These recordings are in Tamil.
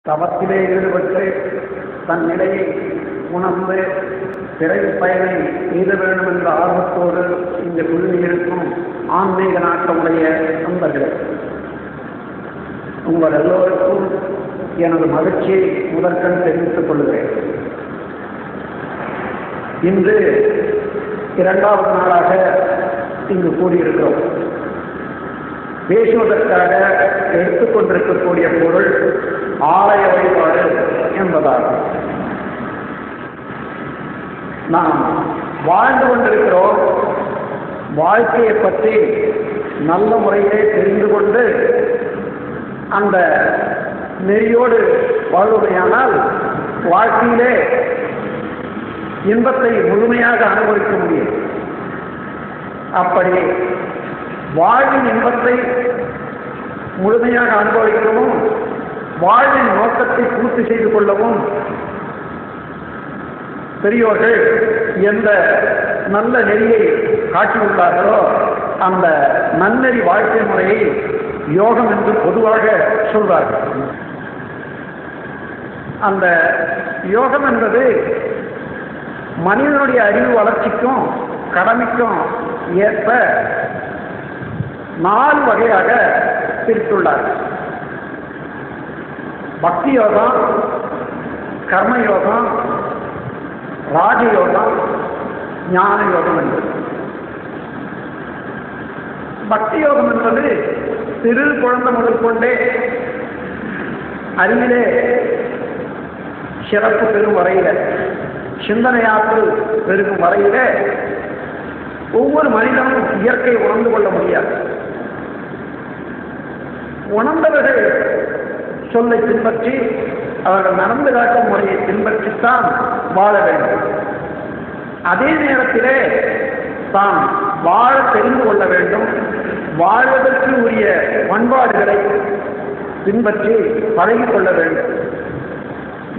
தவத்திலே ஈடுபட்டு தன் நிலையை உணர்ந்து பிறகு பயனை எய்த வேண்டும் என்ற ஆர்வத்தோடு இங்கு குழுமியிருக்கும் ஆன்மீக நாட்டமுடைய நண்பர்களே, உங்கள் எல்லோருக்கும் எனது மகிழ்ச்சியை முதற்கண் தெரிவித்துக் கொள்கிறேன். இன்று இரண்டாவது நாளாக இங்கு கூடியிருக்கிறோம். பேசுவதற்காக எடுத்துக்கொண்டிருக்கக்கூடிய பொருள் ஆலய வழிபாடு என்பதாகும். நாம் வாழ்ந்து கொண்டிருக்கிறோம். வாழ்க்கையை பற்றி நல்ல முறையிலே தெரிந்து கொண்டு அந்த நெறியோடு வாழ்வதையானால் வாழ்க்கையிலே இன்பத்தை முழுமையாக அனுபவிக்க முடியும். அப்படி வாழ்வின் இன்பத்தை முழுமையாக அனுபவிக்கவும் வாழ்வின் நோக்கத்தை பூர்த்தி செய்து கொள்ளவும் பெரியோர்கள் எந்த நல்ல நெறியை காட்டியுள்ளார்களோ அந்த நன்னெறி வாழ்க்கை முறையை யோகம் என்று பொதுவாக சொல்வார்கள். அந்த யோகம் என்பது மனிதனுடைய அறிவு வளர்ச்சிக்கும் கடமைக்கும் ஏற்ப 4 வகையாக பிரித்துள்ளார்கள். பக்தி யோகம், கர்மயோகம், ராஜயோகம், ஞான யோகம் என்பது. பக்தி யோகம் என்பது சிறு குழந்தை முதல் கொண்டே அறிவிலே சிறப்பு பெறும் வரையில, சிந்தனையாற்றல் பெருகும் வரையில ஒவ்வொரு மனிதனும் இயற்கையை உணர்ந்து கொள்ள முடியாது. உணர்ந்தவர்கள் சொல்லை பின்பற்றி அவர்கள் நடந்து காட்டும் முறையை பின்பற்றித்தான் வாழ வேண்டும். அதே நேரத்திலே தான் வாழ தெரிந்து கொள்ள வேண்டும். வாழ்வதற்கு உரிய பண்பாடுகளை பின்பற்றி பழகிக் கொள்ள வேண்டும்.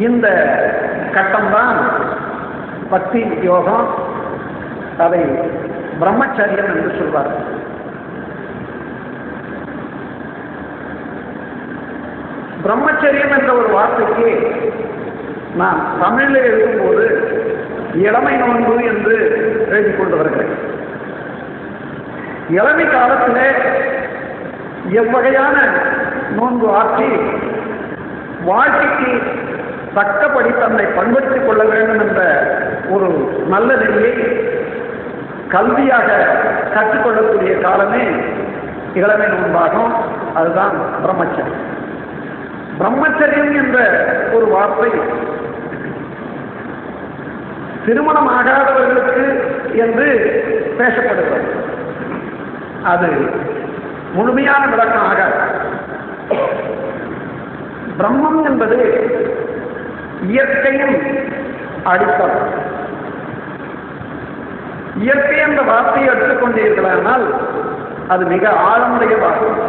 இந்த கட்டம்தான் பக்தி யோகம். அதை பிரம்மச்சரியம் என்று சொல்வார்கள். பிரம்மச்சரியம் என்ற ஒரு வார்த்தைக்கு நான் தமிழில் எழுதும்போது இளமை நோன்பு என்று எழுதி கொண்டு வருகிறேன். இளமை காலத்திலே எவ்வகையான நோன்பு ஆற்றி வாழ்க்கைக்கு தக்கபடி தன்னை பண்படுத்திக் கொள்ள வேண்டும் என்ற ஒரு நல்ல நெறியை கல்வியாக கற்றுக்கொள்ளக்கூடிய காலமே இளமை நோன்பாகும். அதுதான் பிரம்மச்சரியம். பிரம்மச்சரியம் என்ற ஒரு வார்த்தை திருமணம் ஆகாதவர்களுக்கு என்று பேசப்படுகிறது. அது முழுமையான விளக்கம் ஆகாது. பிரம்மம் என்பது இயற்கையின் அடித்தளம். இயற்கை என்ற வார்த்தையை எடுத்துக்கொண்டீர்களானால் அது மிக ஆழமுடையதாகும்.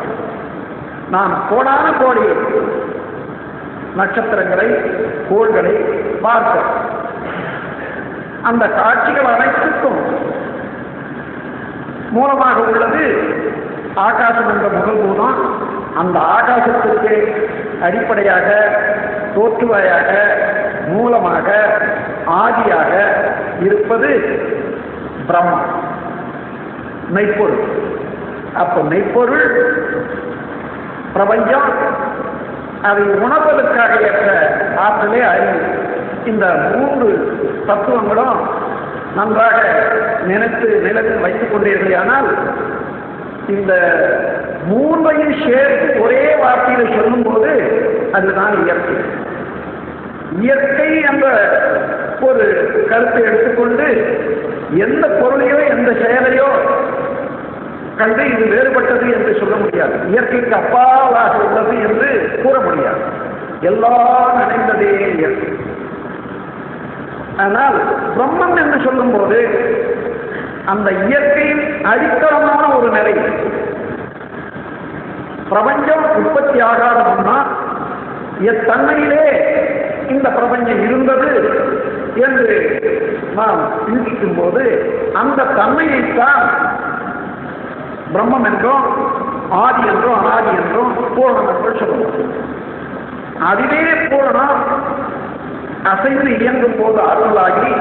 நாம் கோடான கோடி நட்சத்திரங்களை, கோள்களை பார்க்கிறோம். அந்த காட்சிகள் அனைத்துக்கும் மூலமாக உள்ளது ஆகாசம் என்ற முகல்பூதம். அந்த ஆகாசத்திற்கு அடிப்படையாக, தோற்றுவாயாக, மூலமாக, ஆதியாக இருப்பது பிரம்மம், மெய்ப்பொருள். அப்போ மெய்ப்பொருள் பிரபஞ்சம், அதை உணர்வதற்காக ஏற்ற ஆற்றலே அறிவு. இந்த 3 தத்துவங்களும் நன்றாக நினைத்து நிலத்தில் வைத்துக் கொண்டீர்களானால் இந்த 3ஐயும் சேர்த்து ஒரே வார்த்தையில் சொல்லும் போது அதுதான் இயற்கை. இயற்கை என்ற ஒரு கருத்தை எடுத்துக்கொண்டு எந்த பொருளையோ எந்த செயலையோ கண்டு இது வேறுபட்டது என்று சொல்ல முடியாது. இயற்கைக்கு அப்பாலாக உள்ளது என்று கூற முடியாது. எல்லாம் நினைந்ததே இயற்கை. ஆனால் பிரம்மம் என்று சொல்லும் போது அந்த இயற்கையின் அடித்தளமான ஒரு நிலை. பிரபஞ்சம் உற்பத்தி ஆகாத முன்னால் எத்தன்மையிலே இந்த பிரபஞ்சம் இருந்தது என்று நாம் சிந்திக்கும் போது அந்த தன்மையைத்தான் பிரம்மம் என்றும் ஆதி என்றும் அனாதி என்றும் பூரணம் என்றும் சொல்லணும். அதுவே பூரணம் அசைந்து இயங்கும் போது ஆற்றலாகி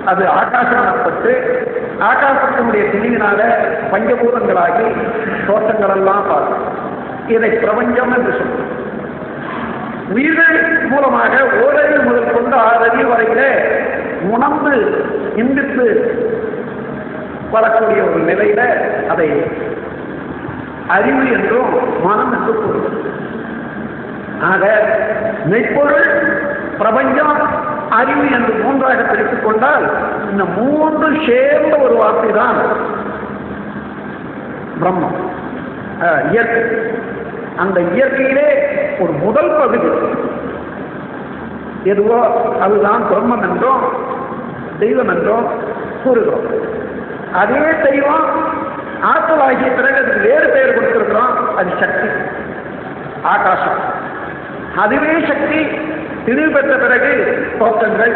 அது ஆகாசப்பட்டு ஆகாசத்தினுடைய தெளிவினால பஞ்சபூதங்களாகி தோற்றங்களெல்லாம் பார்க்கும். இதை பிரபஞ்சம் என்று சொல்லும். உயிர்கள் மூலமாக ஓரறிவு முதல் கொண்டு 6 அறிவு வரையில உணர்ந்து சிந்தித்து வரக்கூடிய ஒரு நிலையில அதை அறிவு என்றும் மனம் என்று கூறும். ஆக மெய்ப்பொருள், பிரபஞ்சம், அறிவு என்று 3ஆக பிரித்துக் கொண்டால் இந்த 3 சேர்ந்த ஒரு வார்த்தை தான் பிரம்மம், இயற்கை. அந்த இயற்கையிலே ஒரு முதல் பகுதி எதுவோ அதுதான் பிரம்மம் என்றும் தெய்வம் என்றும் கூறுகிறோம். அதே தெய்வம் ஆற்றலாகிய பிறகு அதுக்கு வேறு பெயர் கொடுத்திருக்கிறோம். அது சக்தி, ஆகாசம். அதுவே சக்தி திணிவு பெற்ற பிறகு தோற்றங்கள்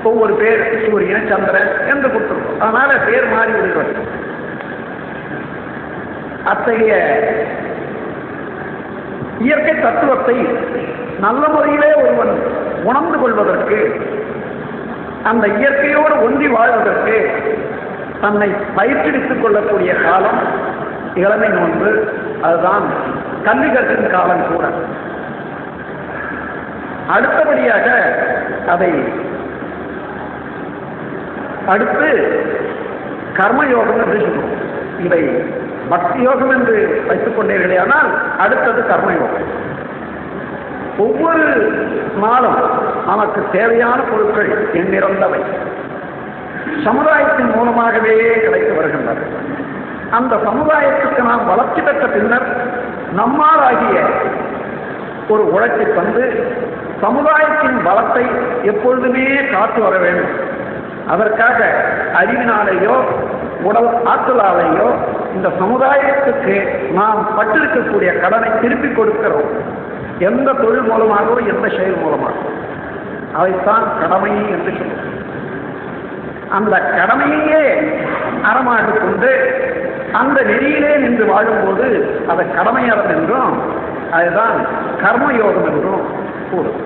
ஒவ்வொரு பேர் சூரியன், சந்திரன் என்று கொடுத்திருக்கோம். அதனால பேர் மாறி விடுகிறது. அத்தகைய இயற்கை தத்துவத்தை நல்ல முறையிலே ஒருவன் உணர்ந்து கொள்வதற்கு, அந்த இயற்கையோடு ஒன்றி வாழ்வதற்கு தன்னை பயிற்றுவித்துக் கொள்ளக்கூடிய காலம் இளமை நோன்பு. அதுதான் கல்வி கற்கும் காலம் கூட. அடுத்தபடியாக அதை அடுத்து கர்மயோகம் என்று சொல்லுவோம். இதை பக்தி யோகம் என்று வைத்துக் கொண்டீர்களேயானால் அடுத்தது கர்மயோகம். ஒவ்வொரு நாளும் நமக்கு தேவையான பொருட்கள் எண்ணிறந்தவை சமுதாயத்தின் மூலமாகவே கிடைத்து வருகின்றன. அந்த சமுதாயத்துக்கு நாம் வளர்ச்சி பெற்ற பின்னர் நம்மால் ஆகிய ஒரு உழைப்பை தந்து சமுதாயத்தின் பலத்தை எப்பொழுதுமே காத்து வர வேண்டும். அதற்காக அறிவினாலேயோ உடல் ஆற்றலாலேயோ இந்த சமுதாயத்துக்கு நாம் பட்டிருக்கக்கூடிய கடனை திருப்பிக் கொடுக்கிறோம். எந்த தொழில் மூலமாகவோ எந்த செயல் மூலமாகவோ அதைத்தான் கடமை என்று சொல்லுவோம். அந்த கடமையே அறமாக கொண்டு அந்த நெறியிலே நின்று வாழும்போது அதை கடமையறம் என்றும் அதுதான் கர்மயோகம் என்றும் கூறும்.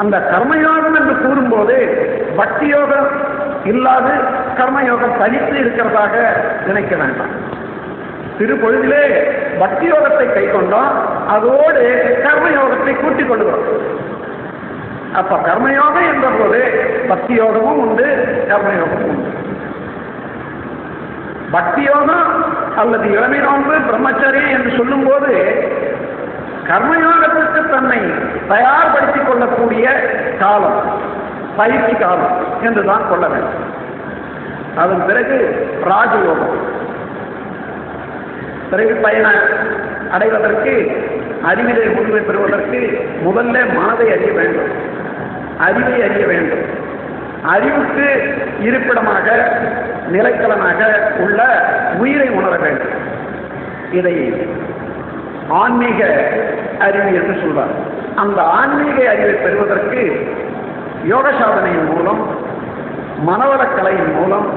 அந்த கர்மயோகம் என்று கூறும்போது பக்தி யோகம் இல்லாது கர்மயோகம் தனித்து இருக்கிறதாக நினைக்க வேண்டாம். சிறு பொழுதிலே பக்தி யோகத்தை கை கொண்டோம், அதோடு கர்மயோகத்தை கூட்டிக் கொள்கிறோம். அப்ப கர்மயோகம் என்ற போது பக்தி யோகமும் உண்டு, கர்மயோகமும் உண்டு. பக்தி யோகம் அல்லது இளமை நோன்பு, பிரம்மச்சரியம் என்று சொல்லும் போது கர்மயோகத்திற்கு தன்னை தயார்படுத்திக் கொள்ளக்கூடிய காலம், பயிற்சி காலம் என்றுதான் கொள்ள வேண்டும். அதன் பிறகு ராஜயோகம். பிறகு பயண அடைவதற்கு, அறிவிலை முழுமை பெறுவதற்கு முதல்ல மனதை அறிய வேண்டும், அறிவை அறிய வேண்டும். அறிவுக்கு இருப்பிடமாக நிலைக்கலனாக உள்ள உயிரை உணர வேண்டும். இதை ஆன்மீக அறிவு என்று சொல்வார். அந்த ஆன்மீக அறிவை பெறுவதற்கு யோக சாதனையின் மூலம், மனவளக்கலையின் மூலம்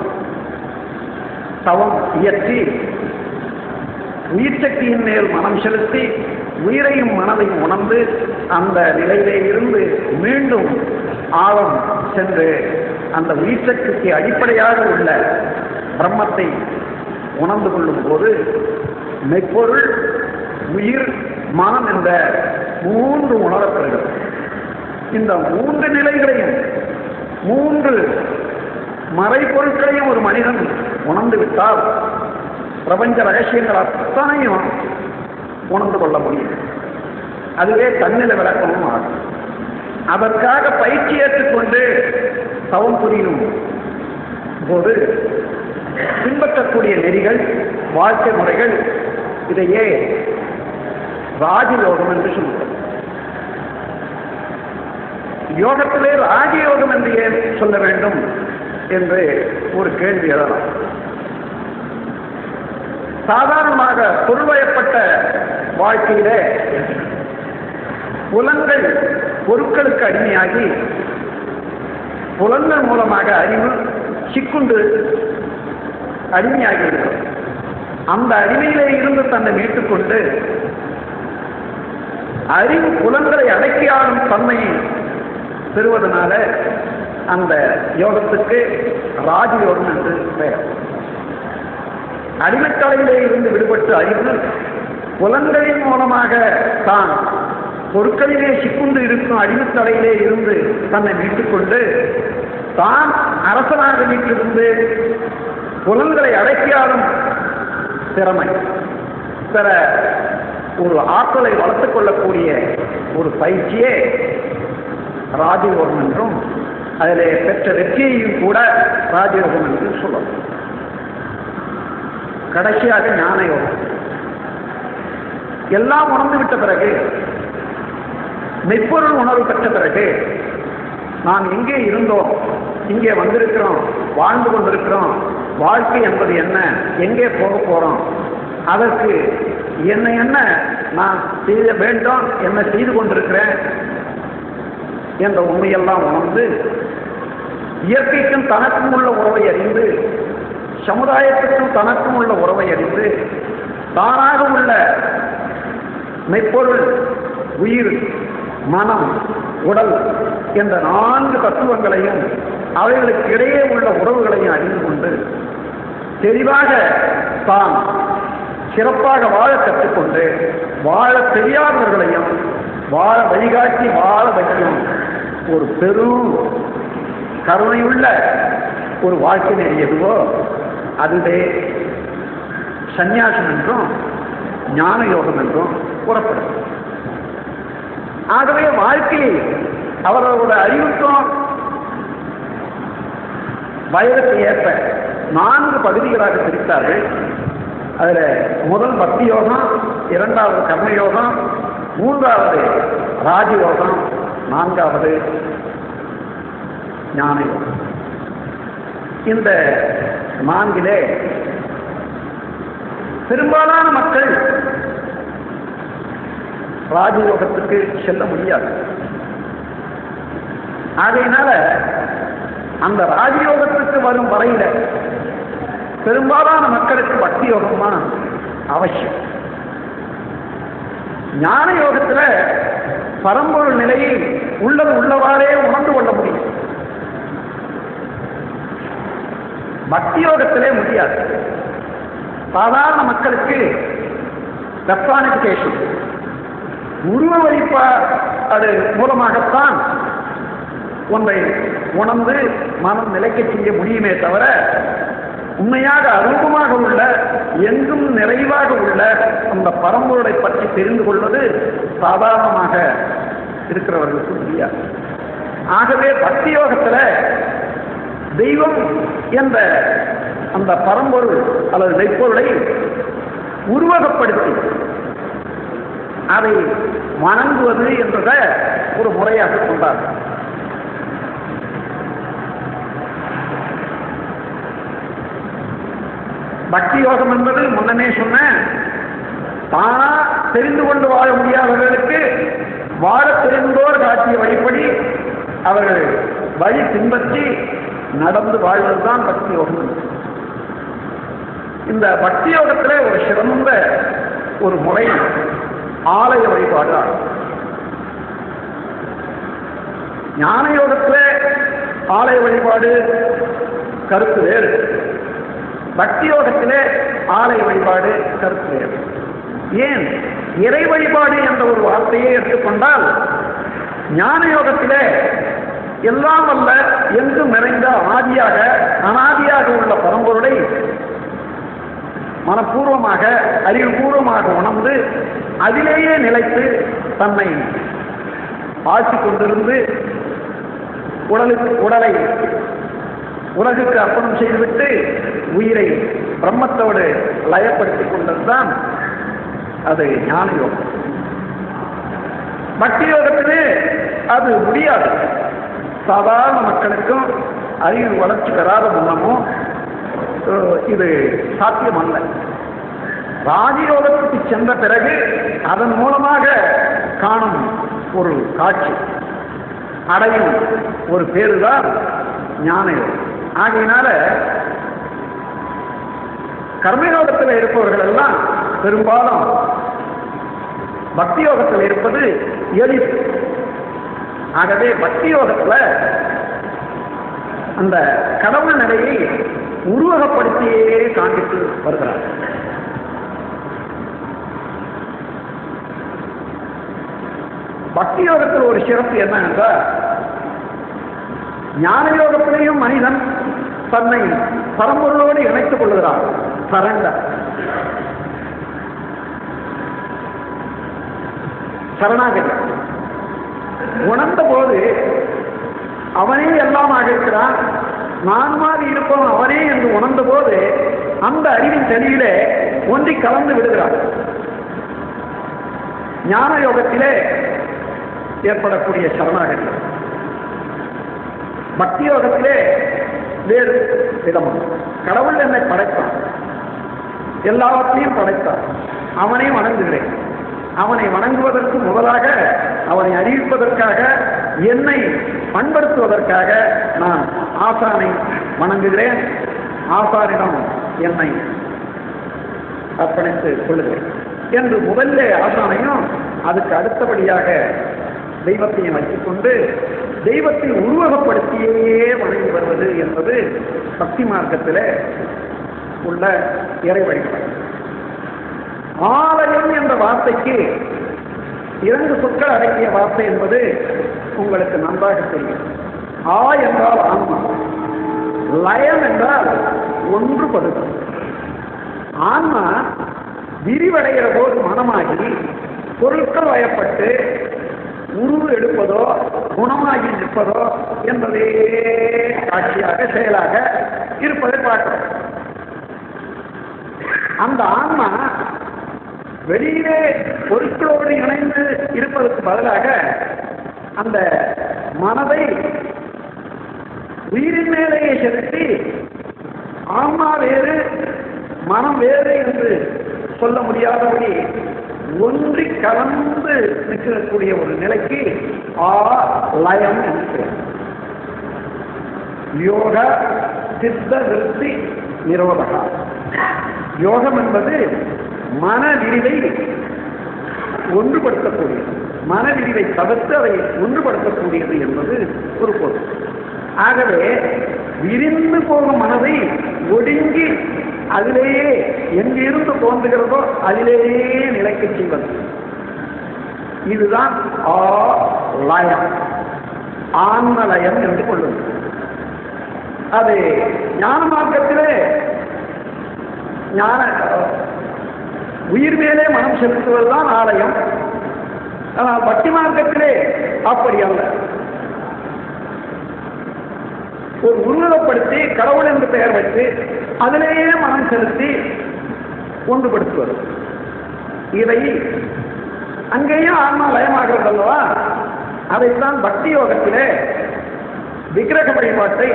தவம் இயற்றி உயிர் சக்தியின் மேல் மனம் செலுத்தி உயிரையும் மனதையும் உணர்ந்து அந்த நிலையிலே இருந்து மீண்டும் ஆழம் சென்று அந்த உயிர் சக்திக்கு அடிப்படையாக உள்ள பிரம்மத்தை உணர்ந்து கொள்ளும் போது மெய்ப்பொருள், உயிர், மனம் என்ற 3 உணரப்படுகிறது. இந்த 3 நிலைகளையும் 3 மறைபொருட்களையும் ஒரு மனிதன் உணர்ந்து விட்டால் பிரபஞ்ச ரகசியங்கள் அத்தனையும் உணர்ந்து கொள்ள முடியும். அதுவே தன்னிலை விளக்கமும் ஆகும். அதற்காக பயிற்சி ஏற்றுக்கொண்டு தவம் புரியும் போது பின்பற்றக்கூடிய நெறிகள், வாழ்க்கை முறைகள், இதையே ராஜயோகம் என்று சொல்லுவோம். யோகத்திலே ராஜயோகம் என்று ஏன் சொல்ல வேண்டும் என்று ஒரு கேள்வி எழலாம். சாதாரணமாக பொருள்வயப்பட்ட வாழ்க்கையிலே புலன்கள் பொருட்களுக்கு அடிமையாகி புலன்கள் மூலமாக அறிவு சிக்குண்டு அடிமையாகி இருக்கிறது. அந்த அடிமையிலே இருந்து தன்னை மீட்டுக்கொண்டு அறிவு புலன்களை அடக்கி பெறுவதனால அந்த யோகத்துக்கு ராஜயோகம் என்று பெயர். அடிமைத்தலையிலே இருந்து விடுபட்டு அறிவு புலன்களின் மூலமாக தான் பொருட்களிலே சிக்குண்டு இருக்கும் அடிமைத்தலையிலே இருந்து தன்னை மீட்டுக்கொண்டு தான் அரசனாக வீட்டிலிருந்து புலன்களை அடக்கியாலும் திறமை பெற ஒரு ஆற்றலை வளர்த்துக் கொள்ளக்கூடிய ஒரு பயிற்சியே ராஜயோகம் என்றும் அதிலே பெற்ற வெற்றியையும் கூட ராஜயோகம் என்று சொல்லலாம். கடைசியாக ஞான யோகம். எல்லாம் உணர்ந்து விட்ட பிறகு, மெய்ப்பொருள் உணர்வு பெற்ற பிறகு, நாம் எங்கே இருந்தோம், இங்கே வந்திருக்கிறோம், வாழ்ந்து கொண்டிருக்கிறோம், வாழ்க்கை என்பது என்ன, எங்கே போக போறோம், அதற்கு என்ன என்ன நான் செய்ய வேண்டும், என்ன செய்து கொண்டிருக்கிறேன் என்ற உண்மையெல்லாம் உணர்ந்து இயற்கைக்கும் தனக்கும் உள்ள உறவை அறிந்து, சமுதாயத்துக்கும் தனக்கும் உள்ள உறவை அறிந்து, தானாக உள்ள மெய்ப்பொருள், உயிர், மனம், உடல் என்ற 4 தத்துவங்களையும் அவைகளுக்கு இடையே உள்ள உறவுகளையும் அறிந்து கொண்டு தெளிவாக தான் சிறப்பாக வாழ கற்றுக்கொண்டு வாழ தெரியாதவர்களையும் வாழ வழிகாட்டி வாழ வைக்கும் ஒரு பெரும் கருணையுள்ள ஒரு வாழ்க்கை நெறி எதுவோ அதுவே சந்நியாசம் என்றும் ஞான யோகம் என்றும் கூறப்படும். ஆகவே வாழ்க்கையை அவர்களோட அறிவுக்கும் வயதுக்கு ஏற்ப 4 பகுதிகளாக பிரித்தார்கள். அதில் முதல் பக்தி யோகம், 2வது கர்மயோகம், 3வது ராஜயோகம், 4வது ஞான யோகம். இந்த 4லே பெரும்பாலான மக்கள் ராஜயோகத்துக்கு செல்ல முடியாது. ஆகையினால அந்த ராஜயோகத்துக்கு வரும் வரையில பெரும்பாலான மக்களுக்கு பக்தி யோகம் தான் அவசியம். ஞான யோகத்துல பரம்பொருள் நிலையை உள்ளது உள்ளவாறே உணர்ந்து கொள்ள முடியும். பக்தி யோகத்திலே முடியாது. சாதாரண மக்களுக்கு ரெப்ரானிபிகேஷன், உருவ வழிபாடு மூலமாகத்தான் ஒன்றை உணர்ந்து மனம் நிலைக்க செய்ய முடியுமே தவிர, உண்மையாக அரூபமாக உள்ள எங்கும் நிறைவாக உள்ள அந்த பரம்பொருளை பற்றி தெரிந்து கொள்வது சாதாரணமாக இருக்கிறவர்களுக்கு முடியாது. ஆகவே பக்தி யோகத்தில் தெய்வம் என்ற அந்த பரம்பொருள் அல்லது மெய்ப்பொருளை உருவகப்படுத்தி அதை வணங்குவது என்றத ஒரு முறையாக கொண்டார். பக்தி யோகம் என்பது முன்னமே சொன்ன தானா தெரிந்து கொண்டு வாழ முடியாதவர்களுக்கு வாழ தெரிந்தோர் காட்டிய வழிப்படி அவர்கள் வழி பின்பற்றி நடந்து வாழ்வதுதான் பக்தி யோகம். இந்த பக்தி யோகத்தில் ஒரு சிறந்த ஒரு முறை ஆலய வழிபாடு. ஞான யோகத்தில் ஆலய வழிபாடு கருத்து வேறு, பக்தி யோகத்திலே ஆலய வழிபாடு கருத்து வேறு. ஏன் இறை வழிபாடு என்ற ஒரு வார்த்தையை எடுத்துக்கொண்டால், ஞான யோகத்திலே எல்லாம் வல்ல எங்கும் நிறைந்த ஆதியாக அனாதியாக உள்ள பரம்பொருளை மனப்பூர்வமாக அறிவுபூர்வமாக உணர்ந்து அதிலேயே நிலைத்து தன்னை ஆட்சி கொண்டிருந்து உடலை உலகுக்கு அர்ப்பணம் செய்துவிட்டு உயிரை பிரம்மத்தோடு லயப்படுத்திக் கொண்டதுதான் அது ஞான யோகம். பக்தி யோகத்திலே அது முடியாது. சாதாரண மக்களுக்கும் அறிவு வளர்ச்சி பெறாத முன்னமும் இது சாத்தியமல்ல. ராஜயோகத்துக்கு சென்ற பிறகு அதன் மூலமாக காணும் ஒரு காட்சி அடையும் ஒரு பேருதான் ஞான யோகம். ஆகையினால கர்மயோகத்தில் இருப்பவர்கள் எல்லாம் பெரும்பாலும் பக்தி யோகத்தில் இருப்பது எளிது. ஆகவே பக்தி யோகத்துல அந்த கடவுள் நிலையை உருவகப்படுத்தியே காண்பித்து வருகிறார். பக்தி யோகத்தில் ஒரு சிறப்பு என்ன என்றால், ஞான யோகத்திலேயும் மனிதன் தன்னை பரம்பொருளோடு இணைத்துக் கொள்கிறார். சரண்டர், சரணாகதி உணர்ந்த போது அவனே எல்லாமாக இருக்கிறான், நான் மாதிரி இருப்பவன் அவனே என்று உணர்ந்த போது அந்த அறிவின் தெளிவிலே ஒன்றி கலந்து விடுகிறான். ஞான யோகத்திலே ஏற்படக்கூடிய சரணாகதி, பக்தி யோகத்திலே வேறு விதம். கடவுள் என்னை படைத்தான், எல்லாவற்றையும் படைத்தான், அவனை வணங்குகிறேன். அவனை வணங்குவதற்கு முதலாக, அவனை அறிவிப்பதற்காக, என்னை பண்படுத்துவதற்காக நான் ஆசானை வணங்குகிறேன், ஆசானிடம் என்னை அர்ப்பணித்துக் கொள்ளுகிறேன் என்று முதல்ல ஆசானையும் அதுக்கு அடுத்தபடியாக தெய்வத்தையும் வைத்துக்கொண்டு தெய்வத்தை உருவகப்படுத்தியே வணங்கி வருவது என்பது பக்தி மார்க்கத்தில் உள்ள இறை வழிபாடு. ஆலயம் என்ற வார்த்தைக்கு 2 சொற்கள் அடங்கிய வார்த்தை என்பது உங்களுக்கு நன்றாக தெரியும். ஆ என்றால் ஆன்மா, லயம் என்றால் ஒன்றுபடுதல். ஆன்மா விரிவடைகிற போது மனமாகி பொருட்கள் வயப்பட்டு உருவு எடுப்பதோ குணமாகி நிற்பதோ என்பதே காட்சியாக செயலாக இருப்பதை பார்க்கிறோம். அந்த ஆன்மா வெளியிலே பொருட்களோடு இணைந்து இருப்பதற்கு பதிலாக அந்த மனதை உயிரின் மேலேயே செலுத்தி ஆன்மா வேறு மனம் வேறு என்று சொல்ல முடியாதபடி ஒன்றி கலந்து நிற்கக்கூடிய ஒரு நிலைக்கு லயம் என்று யோக சித்த விருத்தி நிரோதகா. யோகம் என்பது மன விரிவை ஒன்றுபடுத்தக்கூடியது, மன விரிவை தவிர்த்து அதை ஒன்றுபடுத்தக்கூடியது என்பது ஒரு பொருள். ஆகவே விரிந்து போகும் மனதை ஒடுங்கி அதிலேயே எங்கிருந்து தோன்றுகிறதோ அதிலேயே நிலைக்க செய்வது, இதுதான் லயம், ஆன்மலயம் என்று கொள்ளும். அது ஞான மார்க்கத்திலே ஞான உயிர் மேலே மனம் செலுத்துவதுதான் ஆலயம். ஆனால் பக்தி மார்க்கத்திலே அப்படி அல்ல. ஒரு உருவகப்படுத்தி கடவுள் என்று பெயர் வைத்து அதிலேயே மனம் செலுத்தி ஒன்றுபடுத்துவது, இதை அங்கேயும் ஆன்மா லயமாகிறது அல்லவா. அதைத்தான் பக்தி யோகத்திலே விக்கிரக வழிபாட்டை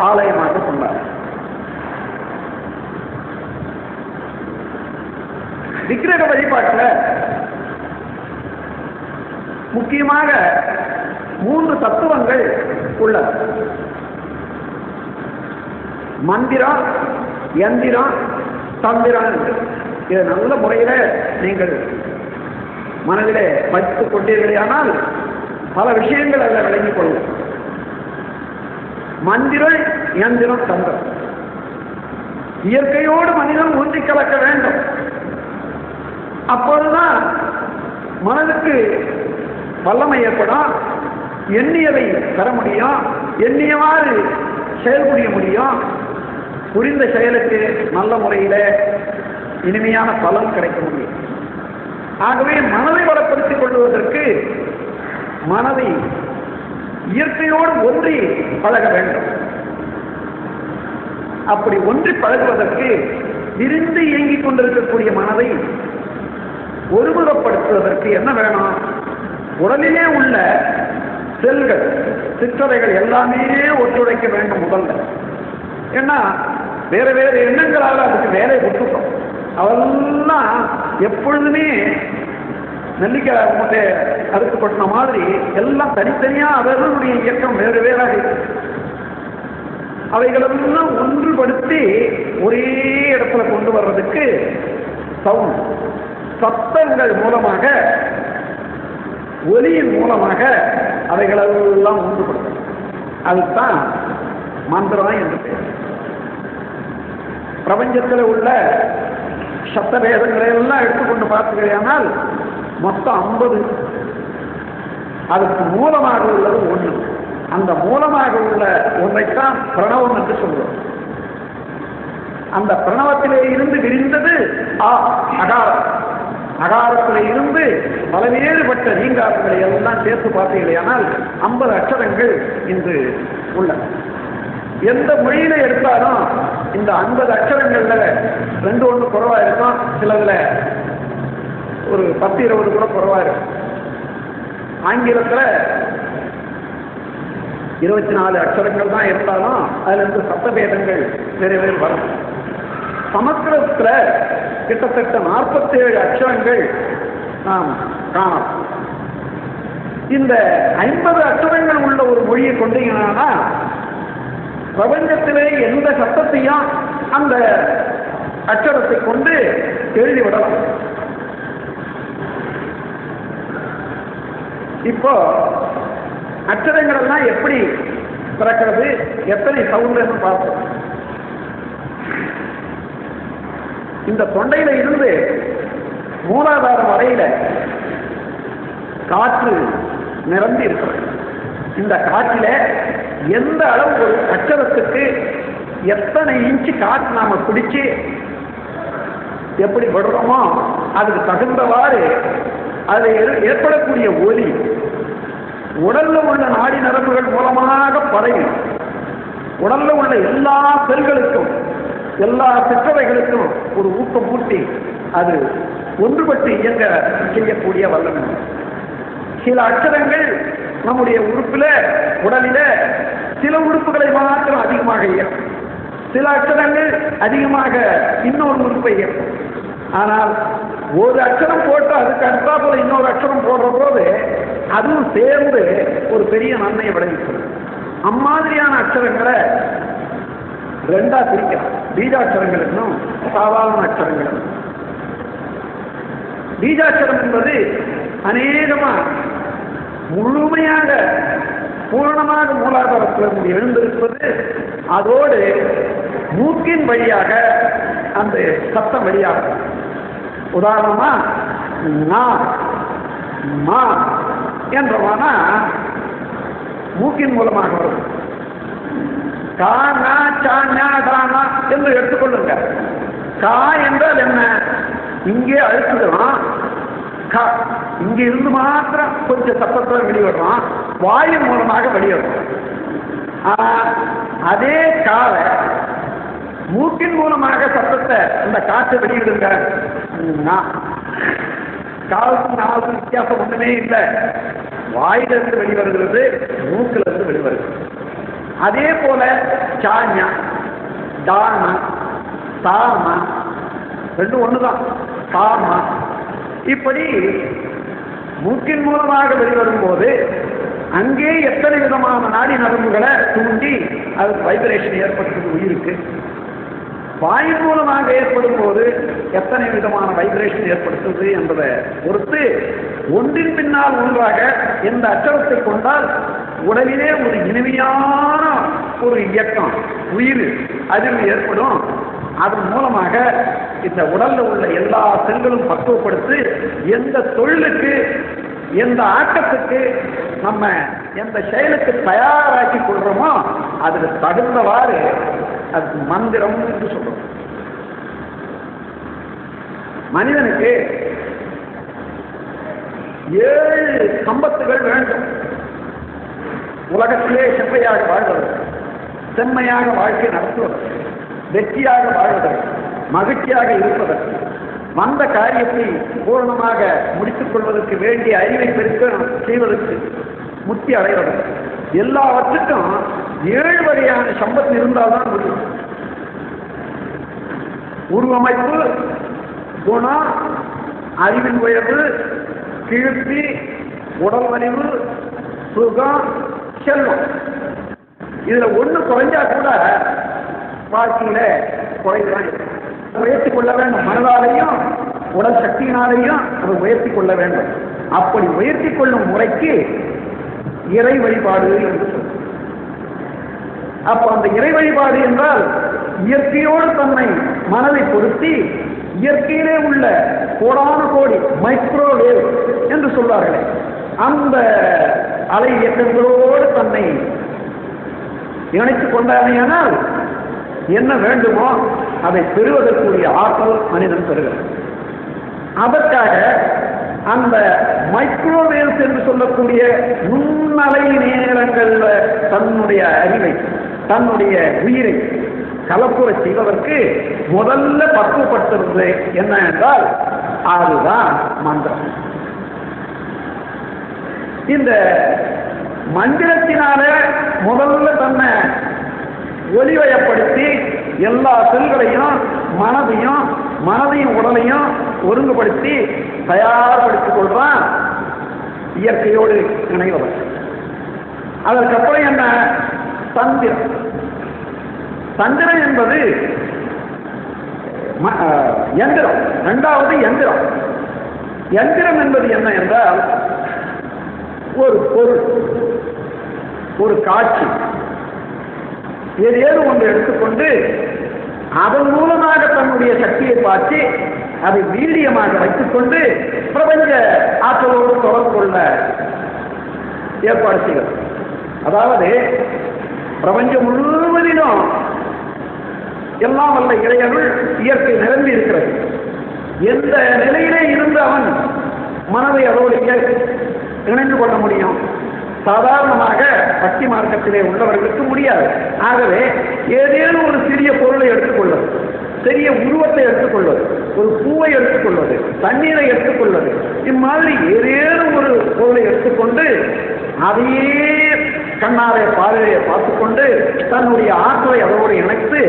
ஆலயமாக கொண்டார். விக்கிரக வழிபாட்டில் முக்கியமாக 3 தத்துவங்கள் உள்ளன. மந்திரம், யந்திரம், தந்திரம். இதை நல்ல முறையில் நீங்கள் மனதிலே வைத்துக் கொண்டீர்களானால் பல விஷயங்கள் அதில் விளங்கிக் கொள்ளும். மந்திரம், யந்திரம், தந்திரம். இயற்கையோடு மனிதன் ஊன்றி கலக்க வேண்டும். அப்போதுதான் மனதுக்கு வல்லமை ஏற்படும், எண்ணியதை பெற முடியும், எண்ணியவாறு செயல்புரிய முடியும், புரிந்த செயலுக்கு நல்ல முறையில் இனிமையான பலன் கிடைக்க முடியும். ஆகவே மனதை வளப்படுத்திக் கொள்வதற்கு மனதை இயற்கையோடு ஒன்றி பழக வேண்டும். அப்படி ஒன்றி பழகுவதற்கு விரிந்து இயங்கிக் கொண்டிருக்கக்கூடிய மனதை ஒருமுகப்படுத்துவதற்கு என்ன வேணும்? உடலிலே உள்ள செல்கள், சிற்றறைகள் எல்லாமே ஒத்துழைக்க வேண்டும் முதல்ல. ஏன்னா வேற வேற எண்ணங்களால் அதுக்கு வேலை விட்டுட்டோம். அதெல்லாம் எப்பொழுதுமே நெல்லிக்காய் மூட்டை அறுத்து கொட்டின மாதிரி எல்லாம் தனித்தனியா அவர்களுடைய இயக்கம் வேறு வேறாக இருக்கு. அவைகளெல்லாம் ஒன்றுபடுத்தி ஒரே இடத்துல கொண்டு வர்றதுக்கு சத்தங்கள் மூலமாக ஒலியின் மூலமாக அவைகளெல்லாம் ஒன்றுபடும். அதுதான் மந்திரம் என்று பெயர். பிரபஞ்சத்தில் உள்ள சப்த வேதங்களை எல்லாம் எடுத்துக்கொண்டு பார்த்துக்கிறேனால் மொத்தம் 50. அதுக்கு மூலமாக உள்ளது ஒன்று. அந்த மூலமாக உள்ள ஒன்றைத்தான் பிரணவம் என்று சொல்லுவோம். அந்த பிரணவத்திலே இருந்து விரிந்தது அகாரம். அகாரத்திலே இருந்து பலவேறுபட்ட ரீங்காரங்களை எல்லாம் சேர்த்து பார்த்தீர்களேயானால் 50 அக்ஷரங்கள் இன்று உள்ளன. எந்த மொழியில எடுத்தாலும் இந்த 50 அக்ஷரங்கள்ல 2-1 குறைவா இருக்கும், சிலதுல ஒரு 10-20 கூட குறைவா இருக்கும். ஆங்கிலத்துல 24 அக்ஷரங்கள் தான் இருந்தாலும் அதுல இருந்து சப்தபேதங்கள் வேறு வரும். சமஸ்கிருதத்துல கிட்டத்தட்ட 47 அக்ஷரங்கள் நாம் காணலாம். இந்த 50 அக்ஷரங்கள் உள்ள ஒரு மொழியை கொண்டீங்கன்னா பிரபஞ்சத்திலே எந்த சத்தத்தையும் அந்த அக்ஷரத்தை கொண்டு எழுதிவிடலாம். இப்போ அக்ஷரங்கள் எல்லாம் எப்படி பிறக்கிறது, எத்தனை சவுண்ட் பார்ப்போம். இந்த தொண்டையில இருந்து மூலாதாரம் வரையில காற்று நிரம்பி இருக்கிறது. இந்த காற்றில எந்த அளவு ஒரு அக்ஷரத்துக்கு எத்தனை இன்ச்சு காற்று நாம பிடிச்சு எப்படி விடுறோமோ அதுக்கு தகுந்தவாறு அதில் ஏற்படக்கூடிய ஒலி உடல்ல உள்ள நாடி நரம்புகள் மூலமாக பரவி உடல்ல உள்ள எல்லா செல்களுக்கும் எல்லா சிற்றவைகளுக்கும் ஒரு ஊக்கம் ஊட்டி அது ஒன்றுபட்டு இயங்க செய்யக்கூடிய வல்லமை. சில அக்ஷரங்கள் நம்முடைய உறுப்பில உடலில சில உறுப்புகளை மாத்திரம் அதிகமாக இயக்கும், சில அக்ஷரங்கள் அதிகமாக இன்னொரு உறுப்பை இயக்கும். ஆனால் ஒரு அக்ஷரம் போட்டு அதுக்கு அடுத்தா போல இன்னொரு அக்ஷரம் போடுற போது அதுவும் சேர்ந்து ஒரு பெரிய நன்மையை விளைவிக்கும். அம்மாதிரியான அக்ஷரங்களை 2ஆ பிரிக்கலாம். பீஜாட்சரங்களுக்கும் சாதாரண அக்ஷரங்களும். பீஜாட்சரம் என்பது அநேகமா முழுமையாக பூரணமாக மூலாதாரத்தில் எழுந்திருப்பது, அதோடு மூக்கின் வழியாக அந்த சத்தம் வழியாக. உதாரணமா மா என்றவானா மூக்கின் மூலமாக வரும். கானா சானா தானா என்று எடுத்துக்கொள்ளுங்க. கா என்றால் என்ன? இங்கே அழுத்துதான். இங்க இருந்து மாத்திரம் கொஞ்சம் சத்தத்தை வெளியிடுறோம், வாயு மூலமாக வெளியிடுறோம். அதே கால மூக்கின் மூலமாக சத்தத்தை இந்த காற்று வெளியிடுங்க. காலுக்கும் நாளுக்கும் வித்தியாசம் ஒண்ணுமே இல்லை. வாயிலிருந்து வெளிவருகிறது, மூக்கில இருந்து வெளிவருகிறது. அதே போல சாஞா தானா தாமா ரெண்டும் ஒண்ணுதான். காமா இப்படி மூக்கின் மூலமாக வெளிவரும் போது அங்கே எத்தனை விதமான நாடி நரம்புகளை தூண்டி அதுக்கு வைப்ரேஷன் ஏற்படுத்துது உயிருக்கு. வாயு மூலமாக ஏற்படும் போது எத்தனை விதமான வைப்ரேஷன் ஏற்படுத்துது என்பதை பொறுத்து ஒன்றின் பின்னால் ஒன்றாக எந்த அச்சரத்தை கொண்டால் உடலிலே ஒரு இனிமையான ஒரு இயக்கம் உயிர் அதிர்வு ஏற்படும். அதன் மூலமாக இந்த உடல்ல உள்ள எல்லா செல்களும் பக்குவப்படுத்தி எந்த தொழிலுக்கு எந்த ஆட்டத்துக்கு நம்ம எந்த செயலுக்கு தயாராக்கி கொள்றோமோ அதுக்கு தகுந்தவாறு அதுக்கு மந்திரம் என்று சொல்றோம். மனிதனுக்கு 7 சம்பத்துகள் வேண்டும். உலகத்திலே செம்மையாக வாழ்வது, செம்மையாக வாழ்க்கை நடத்துவது, வெற்றியாக வாழ்வதற்கு, மகிழ்ச்சியாக இருப்பதற்கு, வந்த காரியத்தை பூரணமாக முடித்துக் கொள்வதற்கு வேண்டிய அறிவை பெருக்க செய்வதற்கு, முக்தி அடைவதற்கு, எல்லாவற்றுக்கும் 7 வகையான சம்பத்து இருந்தால்தான் முடியும். உருவமைப்பு, குணம், அறிவின் உயர்வு, கீழ்த்தி, உடல் வலிவு, சுகம், செல்வம். இதுல ஒண்ணு குறைஞ்சா கூட வாழ்க்கையில குறைதான். உயர்த்தி கொள்ள வேண்டும். மனதாலையும் உடல் சக்தியினாலையும் அதை உயர்த்தி கொள்ள வேண்டும். அப்படி உயர்த்தி கொள்ளும் முறைக்கு இறை வழிபாடு என்று சொல்லும். அப்ப அந்த இறை வழிபாடு என்றால் இயற்கையோடு தன்னை மனதை பொருத்தி இயற்கையிலே உள்ள கோடான கோடி மைக்ரோவேவ் என்று சொல்வார்களே, அந்த அலை இயக்கங்களோடு தன்னை இணைத்துக் கொண்டானால் என்ன வேண்டுமோ அதை பெறுவதற்குரிய ஆற்றல் மனிதன் பெறுகிறார். அதற்காக அந்த மைக்ரோவேவ்ஸ் என்று சொல்லக்கூடிய நுண்ணலை நேரங்களில் தன்னுடைய அறிவை, தன்னுடைய உயிரை கலப்புற செய்வதற்கு முதல்ல பக்குவப்படுத்துறது என்ன என்றால் அதுதான் மந்திரம். இந்த மந்திரத்தினால முதல்ல தன்னை ஒளிவயப்படுத்தி எல்லா செல்களையும் மனதையும் உடலையும் ஒருங்குபடுத்தி தயார்படுத்திக் கொள்றான் இயற்கையோடு இணைவதற்கு. அதற்கப்புறம் என்ன? தந்திரம். தந்திரம் என்பது யந்திரம். இரண்டாவது யந்திரம். யந்திரம் என்பது என்ன என்றால் ஒரு பொருள், ஒரு காட்சி, ஏதேனும் ஒன்று எடுத்துக்கொண்டு அதன் மூலமாக தன்னுடைய சக்தியை பார்த்து அதை வீரியமாக வைத்துக் கொண்டு பிரபஞ்ச ஆற்றலோடு தொடர்பு கொள்ள ஏற்பாடு செய்கிறது. அதாவது பிரபஞ்சம் முழுவதிலும் எல்லாம் வல்ல இறையருள் இயற்கை நிரம்பி இருக்கிறது. எந்த நிலையிலே இருந்து அவன் மனதை அதோடு இணைந்து கொள்ள முடியும்? சாதாரணமாக பக்தி மார்க்கத்திலே உள்ளவர்களுக்கு முடியாது. ஆகவே ஏதேனும் ஒரு சிறிய பொருளை எடுத்துக்கொள்வது, சிறிய உருவத்தை எடுத்துக்கொள்வது, ஒரு பூவை எடுத்துக்கொள்வது, தண்ணீரை எடுத்துக்கொள்வது, இம்மாதிரி ஏதேனும் ஒரு பொருளை எடுத்துக்கொண்டு அதையே கண்ணாரை பார்வையை பார்த்துக்கொண்டு தன்னுடைய ஆற்றலை அதோடு இணைத்து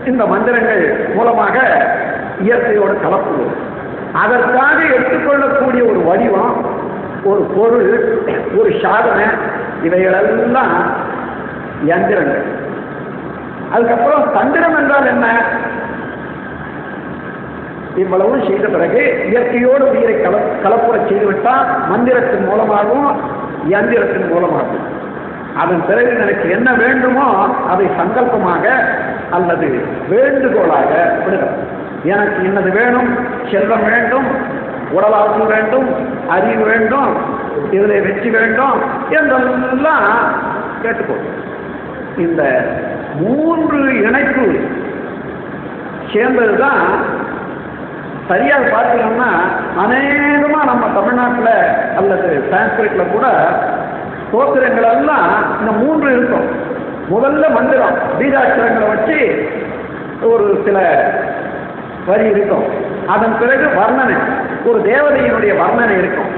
இந்த மந்திரங்கள் மூலமாக இயற்கையோடு கலப்புவது. அதற்காக எடுத்துக்கொள்ளக்கூடிய ஒரு வடிவம், ஒரு பொருள், ஒரு சாதனை, இவைகளெல்லாம் யந்திரங்கள். அதுக்கப்புறம் தந்திரம் என்றால் என்ன? இவ்வளவு செய்த பிறகு இயற்கையோடு உயிரை கலப்புற செய்துவிட்டால் மந்திரத்தின் மூலமாகவும் யந்திரத்தின் மூலமாகும். அதன் பிறகு எனக்கு என்ன வேண்டுமோ அதை சங்கல்பமாக அல்லது வேண்டுகோளாக விடுகிறது. எனக்கு இன்னது வேணும், செல்வம் வேண்டும், உடலாற்றல் வேண்டும், அறிவு வேண்டும், இதில் வெற்றி வேண்டும் என்றெல்லாம் கேட்டுக்கோ. இந்த மூன்று இணைப்பு சேர்ந்ததுதான் சரியாக பார்த்தீங்கன்னா அநேகமா நம்ம தமிழ்நாட்டில் அல்லது சான்ஸ்கிரிட்ல கூட ஸ்தோத்திரங்கள் எல்லாம் இந்த மூன்று இருக்கும். முதல்ல மந்திரம், பீஜாட்சரங்களை வச்சு ஒரு சில வரி இருக்கும். அதன் பிறகு வர்ணனை, ஒரு தேவதையினுடைய வர்ணனை இருக்கும்.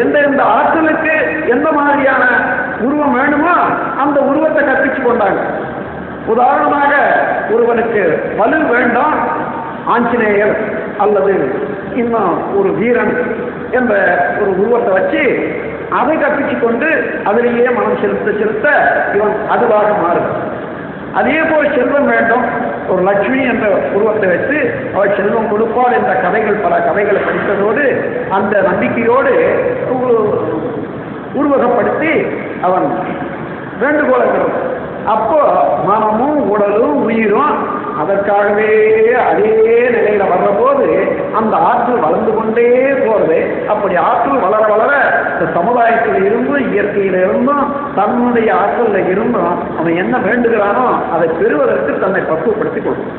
எந்தெந்த ஆற்றலுக்கு எந்த மாதிரியான உருவம் வேணுமோ அந்த உருவத்தை கற்பிச்சு கொண்டாங்க. உதாரணமாக ஒருவனுக்கு வலு வேண்டும், ஆஞ்சநேயர் அல்லது இன்னும் ஒரு வீரன் என்ற ஒரு உருவத்தை வச்சு அதை கற்பிச்சு கொண்டு அதிலேயே மனம் செலுத்த இவன் அதுவாக மாறும். அதே போல் செல்வம் வேண்டும், ஒரு லட்சுமி என்ற உருவத்தை வைத்து அவள் செல்வம் கொடுப்பாள் என்ற கதைகள், பல கதைகளை படித்ததோடு அந்த நம்பிக்கையோடு உருவகப்படுத்தி அவன் வேண்டுகோளுங்கிறது. அப்போ மனமும் உடலும் உயிரும் அதற்காகவே அதே நிலையில வர்ற போது அந்த ஆற்றல் வளர்ந்து கொண்டே போறது. அப்படி ஆற்றல் வளர வளர இந்த சமுதாயத்தில் இருந்தும் இயற்கையில இருந்தும் தன்னுடைய ஆற்றல்ல இருந்தும் அவன் என்ன வேண்டுகிறானோ அதை பெறுவதற்கு தன்னை பக்குவப்படுத்திக் கொள்ளும்.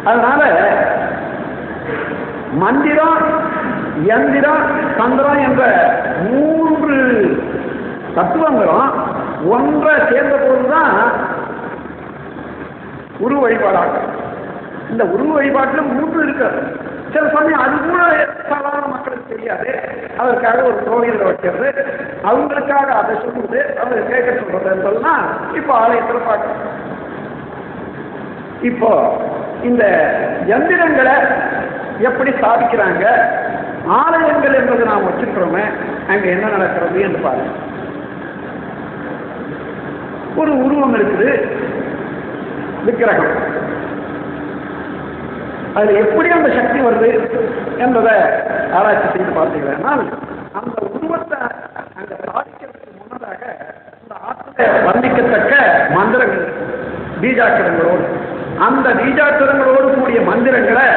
அதனால மந்திரம், யந்திரம், தந்திரம் என்ற மூன்று தத்துவங்களும் ஒன்றை சேர்ந்த போதுதான் உருவ வழிபாடாகும். இந்த உருவ வழிபாட்டில் மூன்று இருக்காது. சில சமயம் அது கூட சாதாரண மக்களுக்கு தெரியாது. அதற்காக ஒரு கோவிலில் வைக்கிறது, அவங்களுக்காக அதை சொல்லுது, அவங்க கேட்க சொல்றதுன்னு சொன்னா இப்போ ஆலயத்தில் பார்க்கணும். இப்போ இந்த யந்திரங்களை எப்படி ஸ்தாபிக்கிறாங்க, ஆலயங்கள் என்பது நாம் வச்சிருக்கிறோமே அங்க என்ன நடக்கிறது என்று பாருங்க. ஒரு உருவம் இருக்குது, விக்கிரகம். அதில் எப்படி அந்த சக்தி வருது என்பதை ஆராய்ச்சி செய்து பார்த்தீங்கன்னா அந்த உருவத்தை அங்கே சாதிக்கிறதுக்கு முன்னதாக இந்த ஆற்றலை வர்ணிக்கத்தக்க மந்திரங்கள் பீஜாட்சரங்களோடு, அந்த பீஜாட்சரங்களோடு கூடிய மந்திரங்களை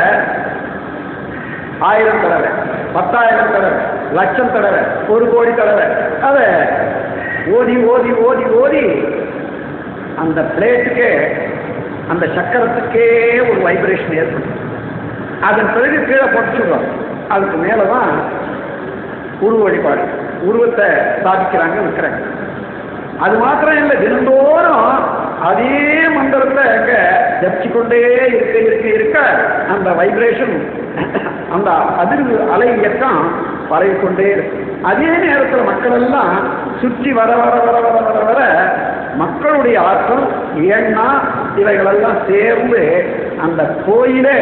1000 தடவை, 10,000 தடவை, லட்சம் தடவை, 1 கோடி தடவை அதை ஓதி ஓதி ஓதி ஓதி அந்த பிளேட்டுக்கே, அந்த சக்கரத்துக்கே ஒரு வைப்ரேஷன் ஏற்படும். அதன் பிறகு கீழே போட்டுருவோம். அதுக்கு மேலே தான் உருவ வழிபாடு, உருவத்தை சாதிக்கிறாங்க, விற்கிறாங்க. அது மாத்திரம் இல்லை, தினந்தோறும் அதே மந்திரத்தை அங்கே ஜபிச்சுக்கொண்டே இருக்க இருக்க இருக்க அந்த வைப்ரேஷன், அந்த அதிர்வு அலை இயக்கம் பரவிக்கொண்டே இருக்கு. அதே நேரத்தில் மக்கள் எல்லாம் சுற்றி வர வர வர வர வர வர மக்களுடைய ஆற்றல், ஏன்னா இவைகளெல்லாம் சேர்ந்து அந்த கோயிலே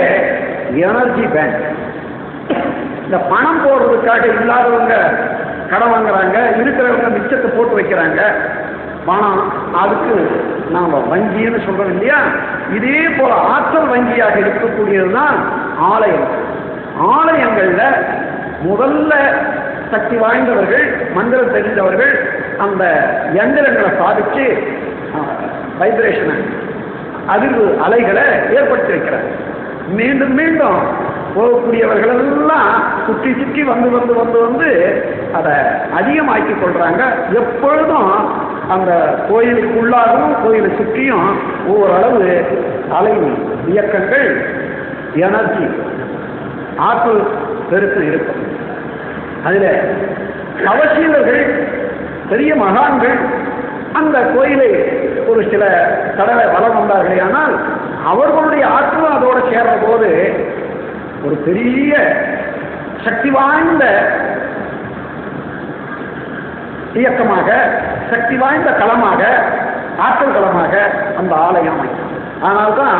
எனர்ஜி பேங்க். இந்த பணம் போடுறதுக்காக இல்லாதவங்க கடன் வாங்குறாங்க, இருக்கிறவங்க மிச்சத்தை போட்டு வைக்கிறாங்க. பணம் அதுக்கு நாம் வங்கின்னு சொல்றோம் இல்லையா? இதே போல ஆற்றல் வங்கியாக இருக்கக்கூடியது தான் ஆலயம். ஆலயங்கள்ல முதல்ல சக்தி வாய்ந்தவர்கள், மந்திரம் தெரிந்தவர்கள் அந்த எந்திரங்களை சாதிச்சு வைப்ரேஷனை, அதிர்வு அலைகளை ஏற்படுத்தி வைக்கிறாங்க. மீண்டும் மீண்டும் போகக்கூடியவர்கள் எல்லாம் சுற்றி சுற்றி வந்து வந்து வந்து வந்து அதை அதிகமாக்கி கொள்றாங்க. எப்பொழுதும் அந்த கோயிலுக்குள்ளாகவும் கோயிலை சுற்றியும் ஓரளவு அலை இயக்கங்கள், எனர்ஜி, ஆற்றல் பெருக்கம் இருக்கும். அதில் அவசியர்கள், பெரிய மகான்கள் அந்த கோயிலை ஒரு சில தடவை வளம் வந்தார்களே, ஆனால் அவர்களுடைய ஆற்றலும் அதோடு சேர்ற போது ஒரு பெரிய சக்தி வாய்ந்த இயக்கமாக, சக்தி வாய்ந்த களமாக, ஆற்றல் களமாக அந்த ஆலயம் அமைக்கும். ஆனால்தான்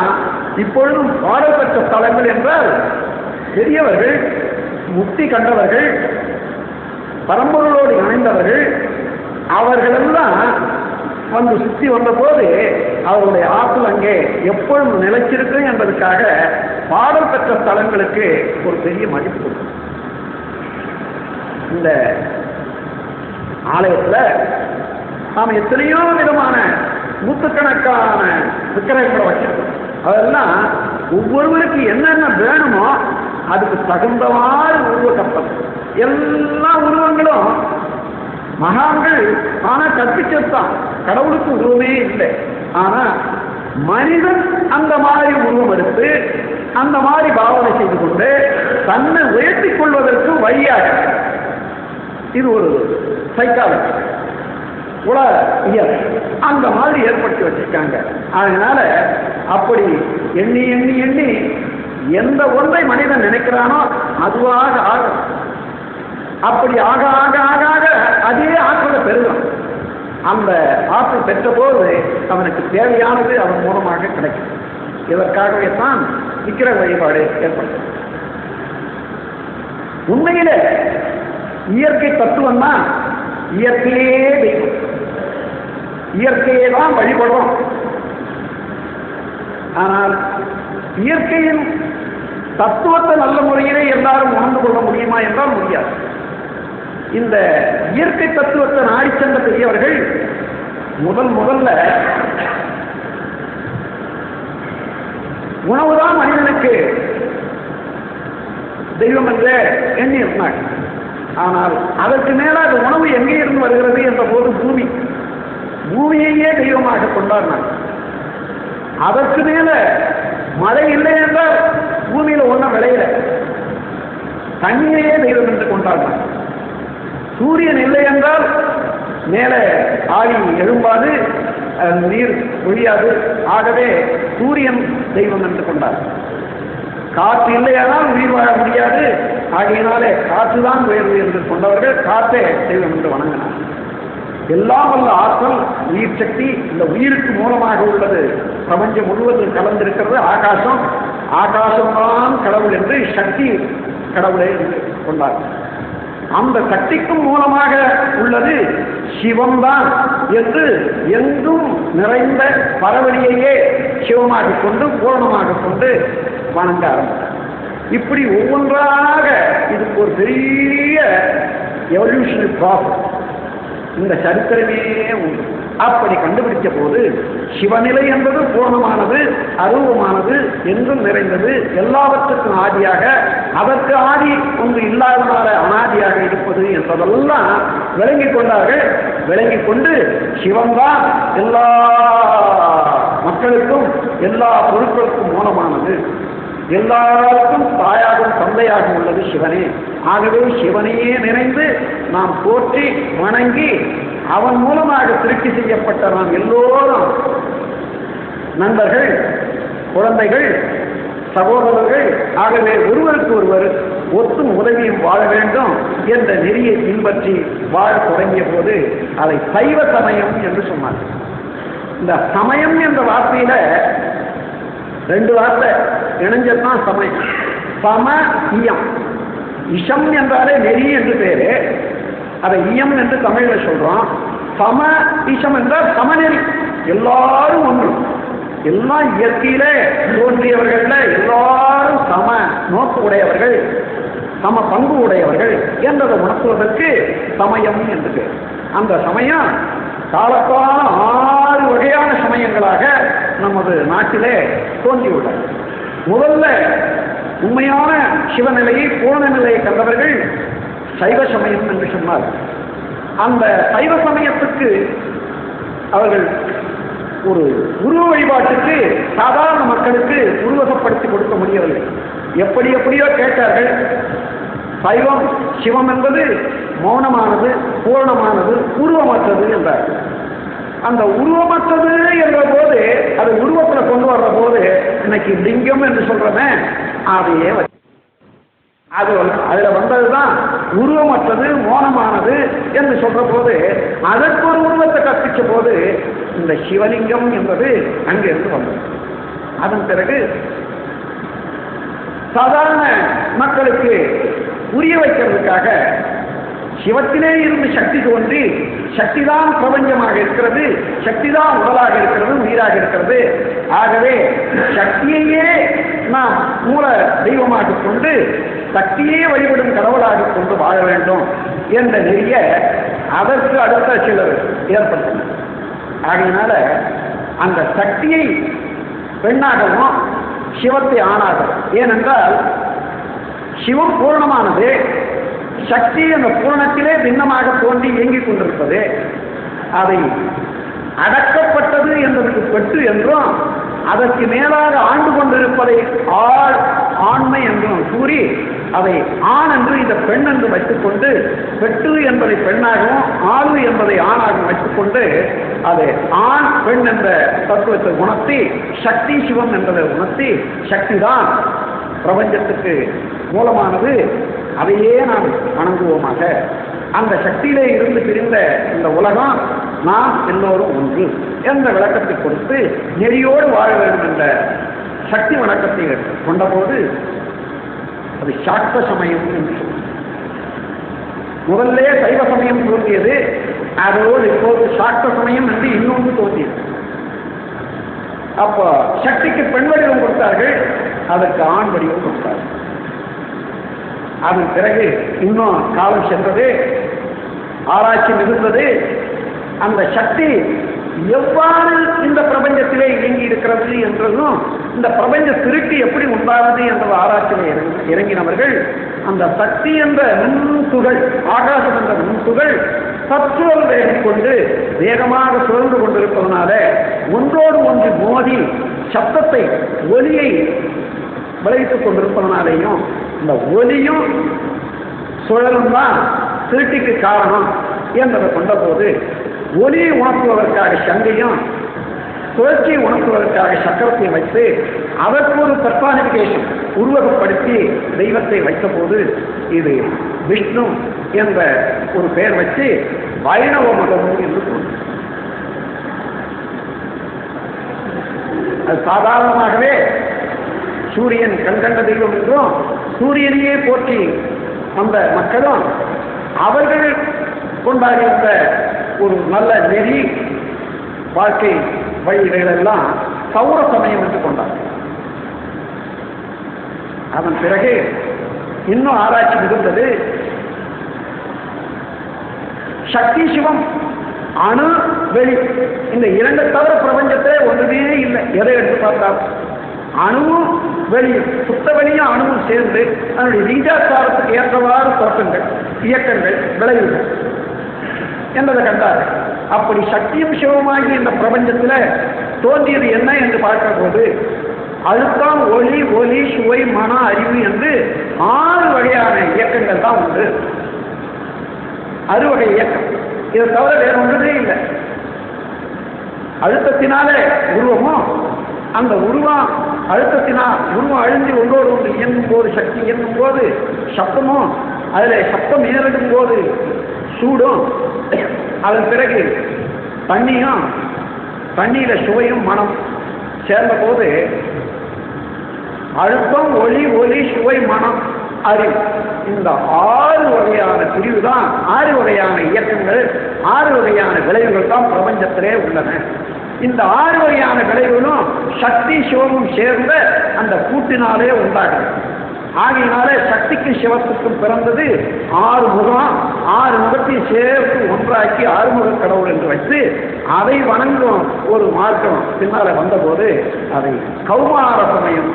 இப்பொழுதும் பாடல் பெற்ற ஸ்தலங்கள் என்றால் பெரியவர்கள், முக்தி கண்டவர்கள், பரம்பொருளோடு இணைந்தவர்கள், அவர்களெல்லாம் வந்து சுற்றி வந்த போது அவருடைய ஆற்றல் அங்கே எப்பொழுதும் நிலைச்சிருக்கு என்பதற்காக பாடல் பெற்ற ஸ்தலங்களுக்கு ஒரு பெரிய மதிப்பு. இந்த ஆலயத்தில் நாம் எத்தனையோ விதமான நூற்றுக்கணக்கான விக்கிரகங்களை வச்சிருக்கோம். அதெல்லாம் ஒவ்வொருவருக்கு என்னென்ன வேணுமோ அதுக்கு தகுந்தவாறு உருவக்கப்படும். எல்லா உருவங்களும் மகான்கள் ஆனா கற்பிச்சதுதான், கடவுளுக்கு உருவமே இல்லை. ஆனா மனிதன் அந்த மாதிரி உருவம் எடுத்து அந்த மாதிரி பாவனை செய்து கொண்டு தன்னை உயர்த்திக் கொள்வதற்கு வழியாக, இது ஒரு சைக்காலஜி, உலகியல் அந்த மாதிரி ஏற்படுத்தி வச்சிருக்காங்க. அதனால அப்படி எண்ணி எண்ணி எண்ணி எந்த ஒன்றை மனிதன் நினைக்கிறானோ அதுவாக ஆகும். அப்படி ஆக ஆக ஆக ஆக அதே ஆற்றலை பெறும். அந்த ஆற்றல் பெற்ற போது அவனுக்கு தேவையானது அவன் மூலமாக கிடைக்கும். இதற்காகவே தான் விக்கிரக வழிபாடு ஏற்படுத்தும். உண்மையில இயற்கை தத்துவம் தான் இயற்கையே தெய்வம், இயற்கையே தான் வழிபடும். ஆனால் இயற்கையின் தத்துவத்தை நல்ல முறையிலே எல்லாரும் உணர்ந்து கொள்ள முடியுமா என்றால் முடியாது. இந்த இயற்கை தத்துவத்தை நாடி சென்ற பெரியவர்கள் முதல்ல உணவுதான் மனிதனுக்கு தெய்வம் என்று எண்ணி இருந்தாங்க. ஆனால் அதற்கு மேலாக உணவு எங்கே இருந்து வருகிறது என்ற போது பூமியையே தெய்வமாக கொண்டாடினாங்க. அதற்கு மேல மழை இல்லை என்றால் பூமியில ஒன்றும் விளையல, தண்ணீரையே தெய்வம் என்று கொண்டாடினாங்க. சூரியன் இல்லை என்றால் மேலே ஆடி எழும்பாது, நீர் ஒழியாது. ஆகவே சூரியன் தெய்வம் என்று கொண்டார். காற்று இல்லையானால் உயிர் வாழ முடியாது. ஆகையினாலே காற்றுதான் உயர்வு என்று கொண்டவர்கள் காற்றே தெய்வம் என்று வணங்கினார். எல்லாம் வல்ல ஆற்றல், உயிர் சக்தி இந்த உயிருக்கு மூலமாக உள்ளது. பிரபஞ்சம் முழுவதும் கலந்திருக்கிறது ஆகாசம். ஆகாசம்தான் கடவுள் என்று சக்தி கடவுளை கொண்டார். அந்த சக்திக்கும் மூலமாக உள்ளது சிவம்தான் என்று எங்கும் நிறைந்த பரவழியையே சிவமாக கொண்டு பூரணமாக கொண்டு வணங்க ஆரம்பித்தார். இப்படி ஒவ்வொன்றாக இதுக்கு ஒரு பெரிய எவல்யூஷனரி ப்ராசஸ் இந்த சரித்திரமே உண்டு. அப்படி கண்டுபிடிச்ச போது சிவநிலை என்பது பூர்ணமானது, அருவமானது, என்றும் நிறைந்தது, எல்லாவற்றுக்கும் ஆதியாக, அதற்கு ஆதி ஒன்று இல்லாதனால அனாதியாக இருப்பது என்பதெல்லாம் விளங்கிக் கொண்டார்கள். விளங்கிக் கொண்டு சிவன்தான் எல்லா மக்களுக்கும் எல்லா பொருட்களுக்கும் மூலமானது, எல்லாருக்கும் தாயாகவும் தந்தையாகவும் உள்ளது சிவனே. ஆகவே சிவனையே நினைந்து நாம் போற்றி வணங்கி அவன் மூலமாக திருப்தி செய்யப்பட்ட நாம் எல்லோரும் நண்பர்கள், குழந்தைகள், சகோதரர்கள். ஆகவே ஒருவருக்கு ஒருவர் ஒத்தும் உதவியும் வாழ வேண்டும் என்ற நெறியை பின்பற்றி வாழ தொடங்கிய போது அதை சைவ சமயம் என்று சொன்னார். இந்த சமயம் என்ற வார்த்தையில ரெண்டு வார்த்தை இணைஞ்சதான் சமயம். சம இயம். இஷம் என்றாலே நெறி என்று பேரு, அதை இயம் என்று தமிழ்ல சொல்றோம். சம இஷம் என்றால் சமநெறி, எல்லாரும் ஒன்று, எல்லாம் இயற்கையிலே தோன்றியவர்கள எல்லாரும் சம நோக்கு உடையவர்கள், சம பங்கு உடையவர்கள் என்பதை உணர்த்துவதற்கு சமயம் என்று பேர். அந்த சமயம் காலத்தான 6 வகையான சமயங்களாக நமது நாட்டிலே தோன்றியுள்ளது. முதல்ல உண்மையான சிவநிலையை, பூர்ண நிலையை கண்டவர்கள் சைவ சமயம் என்று சொன்னார். அந்த சைவ சமயத்துக்கு அவர்கள் ஒரு உருவ வழிபாட்டுக்கு சாதாரண மக்களுக்கு உருவகப்படுத்தி கொடுக்க முடியவில்லை. எப்படி எப்படியோ கேட்டார்கள். சைவம், சிவம் என்பது மௌனமானது, பூர்ணமானது, உருவமற்றது என்றார். அந்த உருவமற்றது என்ற போது அது உருவத்தில் கொண்டு வர்ற போது இன்னைக்கு லிங்கம் என்று சொல்றமே அதையே அது அதுல வந்ததுதான் உருவமற்றது, மௌனமானது என்று சொல்ற போது அதற்கு ஒரு உருவத்தை கற்பிச்ச போது இந்த சிவலிங்கம் என்பது அங்கிருந்து வந்தது. அதன் பிறகு சாதாரண மக்களுக்கு புரிய வைக்கிறதுக்காக சிவத்திலே இருந்து சக்தி தோன்றி, சக்திதான் பிரபஞ்சமாக இருக்கிறது, சக்திதான் உடலாக இருக்கிறது, உயிராக இருக்கிறது. ஆகவே சக்தியையே நாம் மூல தெய்வமாக கொண்டு சக்தியே வழிபடும் கடவுளாக கொண்டு வாழ வேண்டும் என்ற நெறிய அதற்கு அடுத்த சிலர் ஏற்பட்டனர். ஆகையினால அந்த சக்தியை பெண்ணாகவும் சிவத்தை ஆணாகவும், ஏனென்றால் சிவம் பூர்ணமானது, சக்தி அந்த பூரணத்திலே பின்னமாக தோன்றி இயங்கிக் கொண்டிருப்பது, அதை அடக்கப்பட்டது என்பதற்கு பெற்று என்றும் அதற்கு மேலாக ஆண்டு கொண்டிருப்பதை ஆண்மை என்றும் கூறி அதை ஆண் என்று இந்த பெண் என்று வைத்துக் கொண்டு, பெற்று என்பதை பெண்ணாகவும் ஆளு என்பதை ஆணாகவும் வைத்துக் கொண்டு அது ஆண் பெண் என்ற தத்துவத்தை உணர்த்தி சக்தி சிவம் என்பதை உணர்த்தி சக்திதான் பிரபஞ்சத்துக்கு மூலமானது, அதையே நாம் வணங்குவோமாக. அந்த சக்தியிலே இருந்து பிரிந்த இந்த உலகம் நாம் எல்லோரும் ஒன்று என்ற விளக்கத்தை கொடுத்து நெறியோடு வாழ வேண்டும் என்ற சக்தி வணக்கத்தை கொண்டபோது அது சாக்த சமயம் என்று சொல்லும். முதல்ல சைவ சமயம் தோன்றியது, அதோடு இப்போது சாக்த சமயம் என்று இன்னொன்று தோன்றியது. அப்போ சக்திக்கு பெண் வடிவம் கொடுத்தார்கள், அதற்கு ஆண் வடிவம் கொடுத்தார்கள். அதன் பிறகு இன்னும் காலம் சென்றது, ஆராய்ச்சி மிகுந்தது. அந்த சக்தி எவ்வாறு இந்த பிரபஞ்சத்திலே இயங்கி இருக்கிறது என்றதும், இந்த பிரபஞ்ச திருட்டி எப்படி உண்டானது என்ற ஆராய்ச்சியில் இறங்கினவர்கள் அந்த சக்தி என்ற நுண்துகள், ஆகாசம் என்ற நுண்துகள் சற்றுவல் வேகம் கொண்டு வேகமாக சுழன்று கொண்டிருப்பதனால ஒன்றோடு ஒன்று மோதி சத்தத்தை, ஒலியை விளைவித்துக் கொண்டிருப்பதனாலேயும் இந்த ஒலியும் சுழலும் தான் திருட்டிக்கு காரணம் என்பதை கொண்டபோது ஒலியை உணர்த்துவதற்காக சங்கையும் சுழற்சியை உணர்த்துவதற்காக சக்கரத்தை வைத்து அதற்கு ஒரு பர்சானிபிகேஷன் உருவகப்படுத்தி தெய்வத்தை வைத்த போது இது விஷ்ணு என்ற ஒரு பெயர் வச்சு வைணவ மதம் என்று சொன்னார். அது சாதாரணமாகவே சூரியன் கண்கண்ட தெய்வம் என்றும் சூரியனையே போற்றி அந்த மக்களும் அவர்கள் கொண்டாடியிருந்த ஒரு நல்ல நெறி வாழ்க்கை வழிகளெல்லாம் சௌர சமயம் என்று கொண்டார். அதன் பிறகு இன்னும் ஆராய்ச்சி மிகுந்தது. சக்தி சிவம், அணு வெளி, இந்த இரண்டு தவிர பிரபஞ்சத்திலே ஒன்றுமே இல்லை. எதை எடுத்து பார்த்தாலும் அணுவும் வெளியும், சுத்த வெளியும் அணுவும் சேர்ந்து அதனுடைய ரீஜாச்சாரத்துக்கு ஏற்றவாறு தோற்றங்கள், இயக்கங்கள், விளைவுகள் என்பதை கண்டார். அப்படி சக்தியும் சிவமாகி இந்த பிரபஞ்சத்தில் தோன்றியது என்ன என்று பார்க்கிற போது அழுத்தம், ஒளி, ஒலி, சுவை, மன, அறிவு என்று 6 வகையான இயக்கங்கள் தான் உண்டு. 6 வகை இயக்கம். இதை தவிர வேற ஒன்றுமே இல்லை. அழுத்தத்தினாலே உருவமும், அந்த உருவம் அழுத்தத்தினால் உருவம் அழிஞ்சு ஒன்றோடு ஒன்று இயங்கும் போது, சக்தி இயங்கும் போது சப்தமும், அதில் சப்தம் ஏறிடும் போது சூடும், அதன் பிறகு தண்ணியும், தண்ணியில சுவையும் மனம் சேர்ந்த போது அழுத்தம், ஒளி, ஒலி, சுவை, மனம், அறிவு, இந்த 6 வகையான பிரிவு தான், 6 வகையான இயக்கங்கள், 6 வகையான விளைவுகள் தான் பிரபஞ்சத்திலே உள்ளன. இந்த 6 வகையான விளைவுகளும் சக்தி சிவமும் சேர்ந்த அந்த கூட்டினாலே உண்டாகும். ஆகையினாலே சக்திக்கும் சிவத்துக்கும் பிறந்தது 6 முகம். 6 முகத்தையும் சேர்த்து ஒன்றாக்கி 6 முக கடவுள் என்று வைத்து அதை வணங்கும் ஒரு மார்க்கம் பின்னால வந்தபோது அதை கௌமார சமயம்.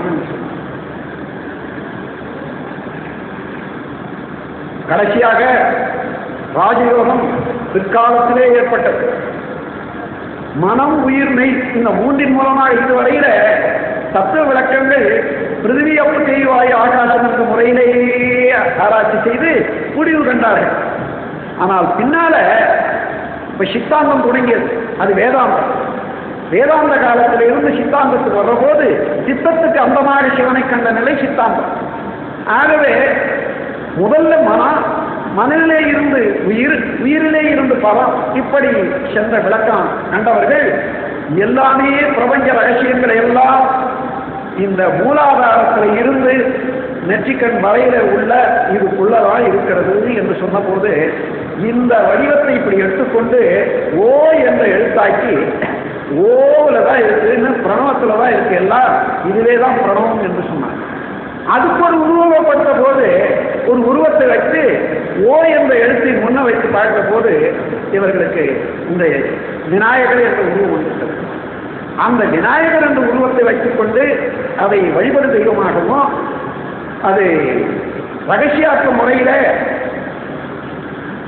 கடைசியாக ராஜயோகம் பிற்காலத்திலே ஏற்பட்டது. மனம், உயிர், மெய், இந்த 3 மூலமாக இதுவரையில தத்துவ விளக்கங்கள் பிருத்திவி, அப்பு, தேய், வாயு, ஆகாசம் என்ற முறையிலேயே ஆராய்ச்சி செய்து முடிவு கண்டார்கள். ஆனால் பின்னால இப்ப சித்தாந்தம் தொடங்கியது. அது வேதாந்தம். வேதாந்த காலத்தில் இருந்து சித்தாந்தத்துக்கு வர்றபோது சித்தத்துக்கு அந்தமாக சிவனை கண்ட நிலை சித்தாந்தம். ஆகவே முதல்ல மனதிலே இருந்து உயிர், உயிரிலே இருந்து பரம், இப்படி சென்ற விளக்கம் கண்டவர்கள் எல்லாமே பிரபஞ்ச ரகசியங்களை எல்லாம் இந்த மூலாதாரத்தில் இருந்து நெற்றிக்கண் வரையில உள்ள இதுக்குள்ளதான் இருக்கிறது என்று சொன்ன போது இந்த வடிவத்தை இப்படி எடுத்துக்கொண்டு ஓ என்ற எழுத்தாக்கி ஓவில் தான் இருக்குன்னு, பிரணவத்தில் தான் இருக்கு, எல்லாம் இதுவே தான் பிரணவம் என்று சொன்னாங்க. அதுக்கு ஒரு உருவப்படுத்த போது ஒரு உருவத்தை வைத்து ஓ என்ற எழுத்தை முன்ன வைத்து பார்க்கிற போது இவர்களுக்கு இந்த விநாயகர் என்ற உருவம் வந்துவிட்டது. அந்த விநாயகர் என்ற உருவத்தை வைத்துக் கொண்டு அதை வழிபடு தெய்வமாகவும் அது ரகசியாக்க முறையில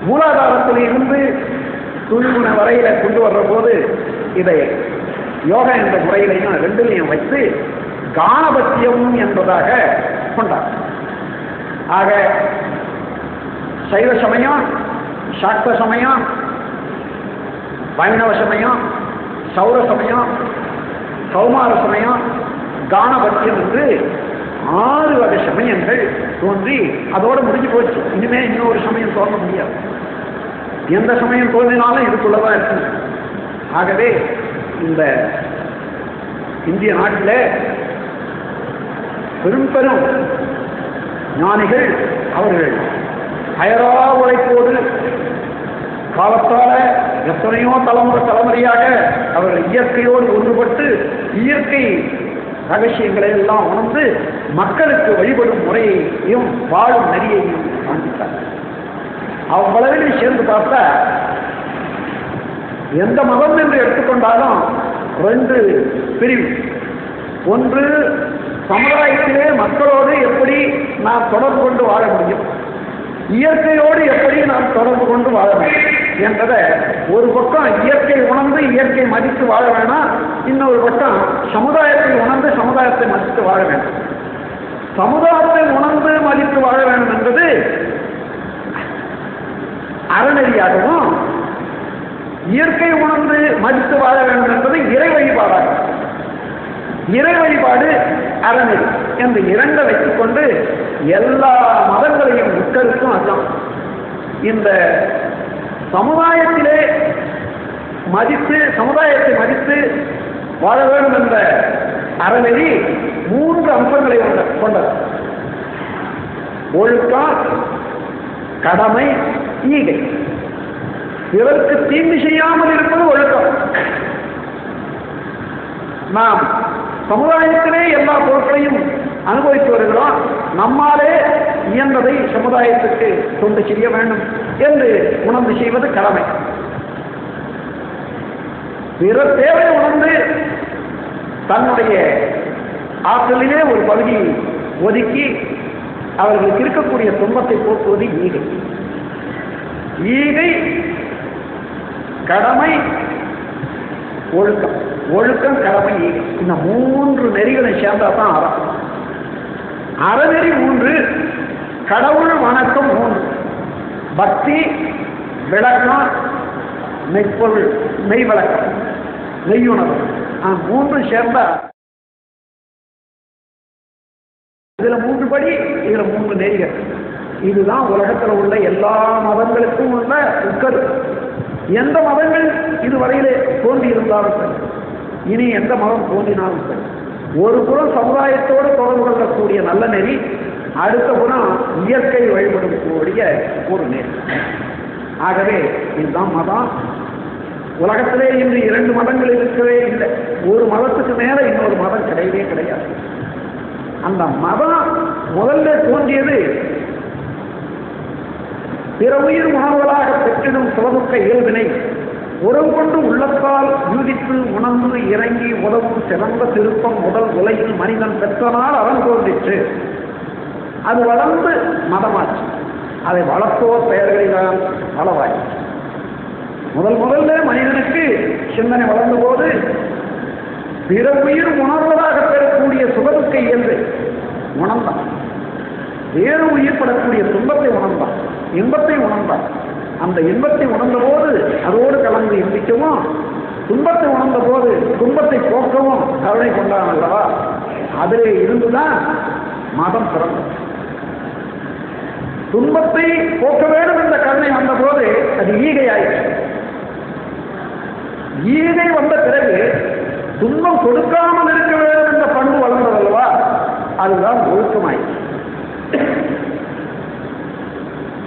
மூலாதாரத்தில் இருந்து துணிமுனை வரையில கொண்டு வர்ற போது இதை யோகா என்ற முறையிலையும் 2லையும் வைத்து கானபத்தியம் என்பதாக கொண்டார். ஆக சைவ சமயம், சாக்த சமயம், வைணவ சமயம், சௌர சமயம், கௌமார சமயம், கானபத்தியம் என்று 6 வகை சமயங்கள் தோன்றி அதோடு முடிஞ்சு போச்சு. இனிமே இன்னொரு சமயம் தோன்ற முடியாது. எந்த சமயம் தோன்றினாலும் இதுக்குள்ளதான் இருக்கு. ஆகவே இந்த இந்திய நாட்டில் பெரும் பெரும் ஞானிகள் அவர்கள் அயரா உழைப்போடு காலத்தால எத்தனையோ தலைமுறையாக அவர்கள் இயற்கையோடு ஒன்றுபட்டு இயற்கை ரகசியங்களை எல்லாம் உணர்ந்து மக்களுக்கு வழிபடும் முறையையும் வாழும் நெறியையும் காண்பித்தார். அவ்வளவில் சேர்ந்து பார்த்தா எந்த மதம் என்று எடுத்துக்கொண்டாலும் 2 பிரிவு. ஒன்று, சமுதாயத்திலே மக்களோடு எப்படி நாம் தொடர்பு கொண்டு வாழ முடியும், இயற்கையோடு எப்படி நாம் தொடர்பு கொண்டு வாழ முடியும் என்பதை ஒரு பக்கம் இயற்கை உணர்ந்து இயற்கை மதித்து வாழ வேணாம், இன்னொரு பக்கம் சமுதாயத்தை உணர்ந்து சமுதாயத்தை மதித்து வாழ வேண்டும். சமுதாயத்தை உணர்ந்து மதித்து வாழ வேண்டும் என்பது அறநெறியாகவும், இயற்கை உணர்ந்து மதித்து வாழ வேண்டும் என்பது இறை வழிபாடாகும். இறை வழிபாடு அறநெறி என்று 2 வைத்துக் கொண்டு எல்லா மதங்களையும் உட்கருத்தும் அதுதான். இந்த சமுதாயத்திலே சமுதாயத்தை மதித்து வாழ வேண்டும் என்ற அறநெறி 3 அம்சங்களை கொண்டது. ஒழுக்கம், கடமை, ஈகை. இவருக்கு தீங்கு செய்யாமல் இருப்பது ஒழுக்கம். நாம் சமுதாயத்திலே எல்லா பொருட்களையும் அனுபவித்து வருகிறோம். நம்மாலே இயன்றதை சமுதாயத்துக்கு தொண்டு செய்ய வேண்டும் என்று உணர்ந்து செய்வது கடமை. பிறர் தேவை உணர்ந்து தன்னுடைய ஆற்றலிலே ஒரு பகுதியை ஒதுக்கி அவர்களுக்கு இருக்கக்கூடிய துன்பத்தை போக்குவது ஈகை. ஈகை, கடமை, ஒழுக்கம். ஒழுக்கம், கடமை, ஈகை. இந்த 3 நெறிகளை சேர்ந்தா தான் அறம். அறநெறி 3, கடவுள் வணக்கம் 3, பக்தி, விளக்கம், மெய்ப்பொருள், மெய் வழக்கம், மெய்யுணர்வு. 3 சேர்ந்தா இதுல 3 படி, இதுல 3 நெறிகள். இதுதான் உலகத்தில் உள்ள எல்லா மதங்களுக்கும் உள்ள உட்கருத்து. எந்த மதங்கள் இதுவரையிலே தோன்றி இருந்தாலும் சரி, இனி எந்த மதம் தோன்றினாலும் சரி, ஒரு புறம் சமுதாயத்தோடு தொடர்பு கொள்ளக்கூடிய நல்ல நெறி, அடுத்த புறம் இயற்கை வழிபடக்கூடிய ஒரு நெறி. ஆகவே இதுதான் மதம். உலகத்திலே இன்று 2 மதங்கள் இருக்கவே இல்லை. ஒரு மதத்துக்கு மேல இன்னொரு மதம் கிடையவே கிடையாது. அந்த மதம் முதல்ல தோன்றியது பிற உயிர் உணர்வுகளாக பெற்றிடும் சுலபுக்க இயல்பினை உறவு கொண்டு உள்ளத்தால் யூகித்து உணர்ந்து இறங்கி உதவும் சிறந்த திருப்பம் முதல் உலகில் மனிதன் பெற்றனால் அவன் தோன்றிற்று. அது வளர்ந்து மதமாச்சு. அதை வளர்த்தோர் பெயர்களினால் வளவாய். முதல்ல மனிதனுக்கு சிந்தனை வளர்ந்த போது பிற உயிர் உணர்வதாக பெறக்கூடிய சுகதுக்க இயல்பு உணர்ந்தான். வேறு உயிர்படக்கூடிய துன்பத்தை உணர்ந்தான், இன்பத்தை உணர்ந்தான். அந்த இன்பத்தை உணர்ந்த போது அதோடு கலந்து இன்பிக்கவும், துன்பத்தை உணர்ந்த போது துன்பத்தை போக்கவும் கருணை கொண்டான் அல்லவா? அதிலே இருந்துதான் மதம் பிறந்தது. துன்பத்தை போக்க வேண்டும் என்ற கருணை வந்த போது அது ஈகை ஆயிற்று. ஈகை வந்த பிறகு துன்பம் கொடுக்காமல் இருக்க வேண்டும் என்ற பண்பு வளர்ந்ததல்லவா? அதுதான் ஒழுக்கமாயிற்று.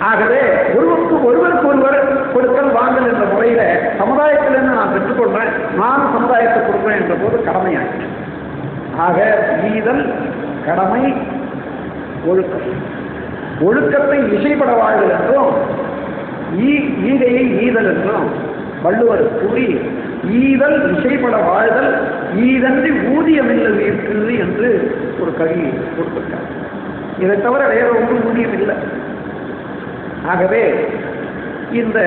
ஆகவே ஒருவருக்கு ஒருவர் கொடுக்கல் வாங்கல் என்ற முறையில சமுதாயத்திலிருந்து நான் பெற்றுக்கொள்றேன், நானும் சமுதாயத்தை கொடுப்பேன் என்ற போது கடமையாயிற்று. ஆக ஈதல், கடமை, ஒழுக்கம். ஒழுக்கத்தை இசைப்பட வாழ்தல் என்றும் ஈகையை ஈதல் என்றும் வள்ளுவர் கூறி, ஈதல் இசைப்பட வாழ்தல் ஈதன்றி ஊதியமில்லை இருக்குது என்று ஒரு கவி கொடுத்திருக்கார். இதை தவிர வேற ஒன்றும் ஊதியம் இல்லை. ஆகவே இந்த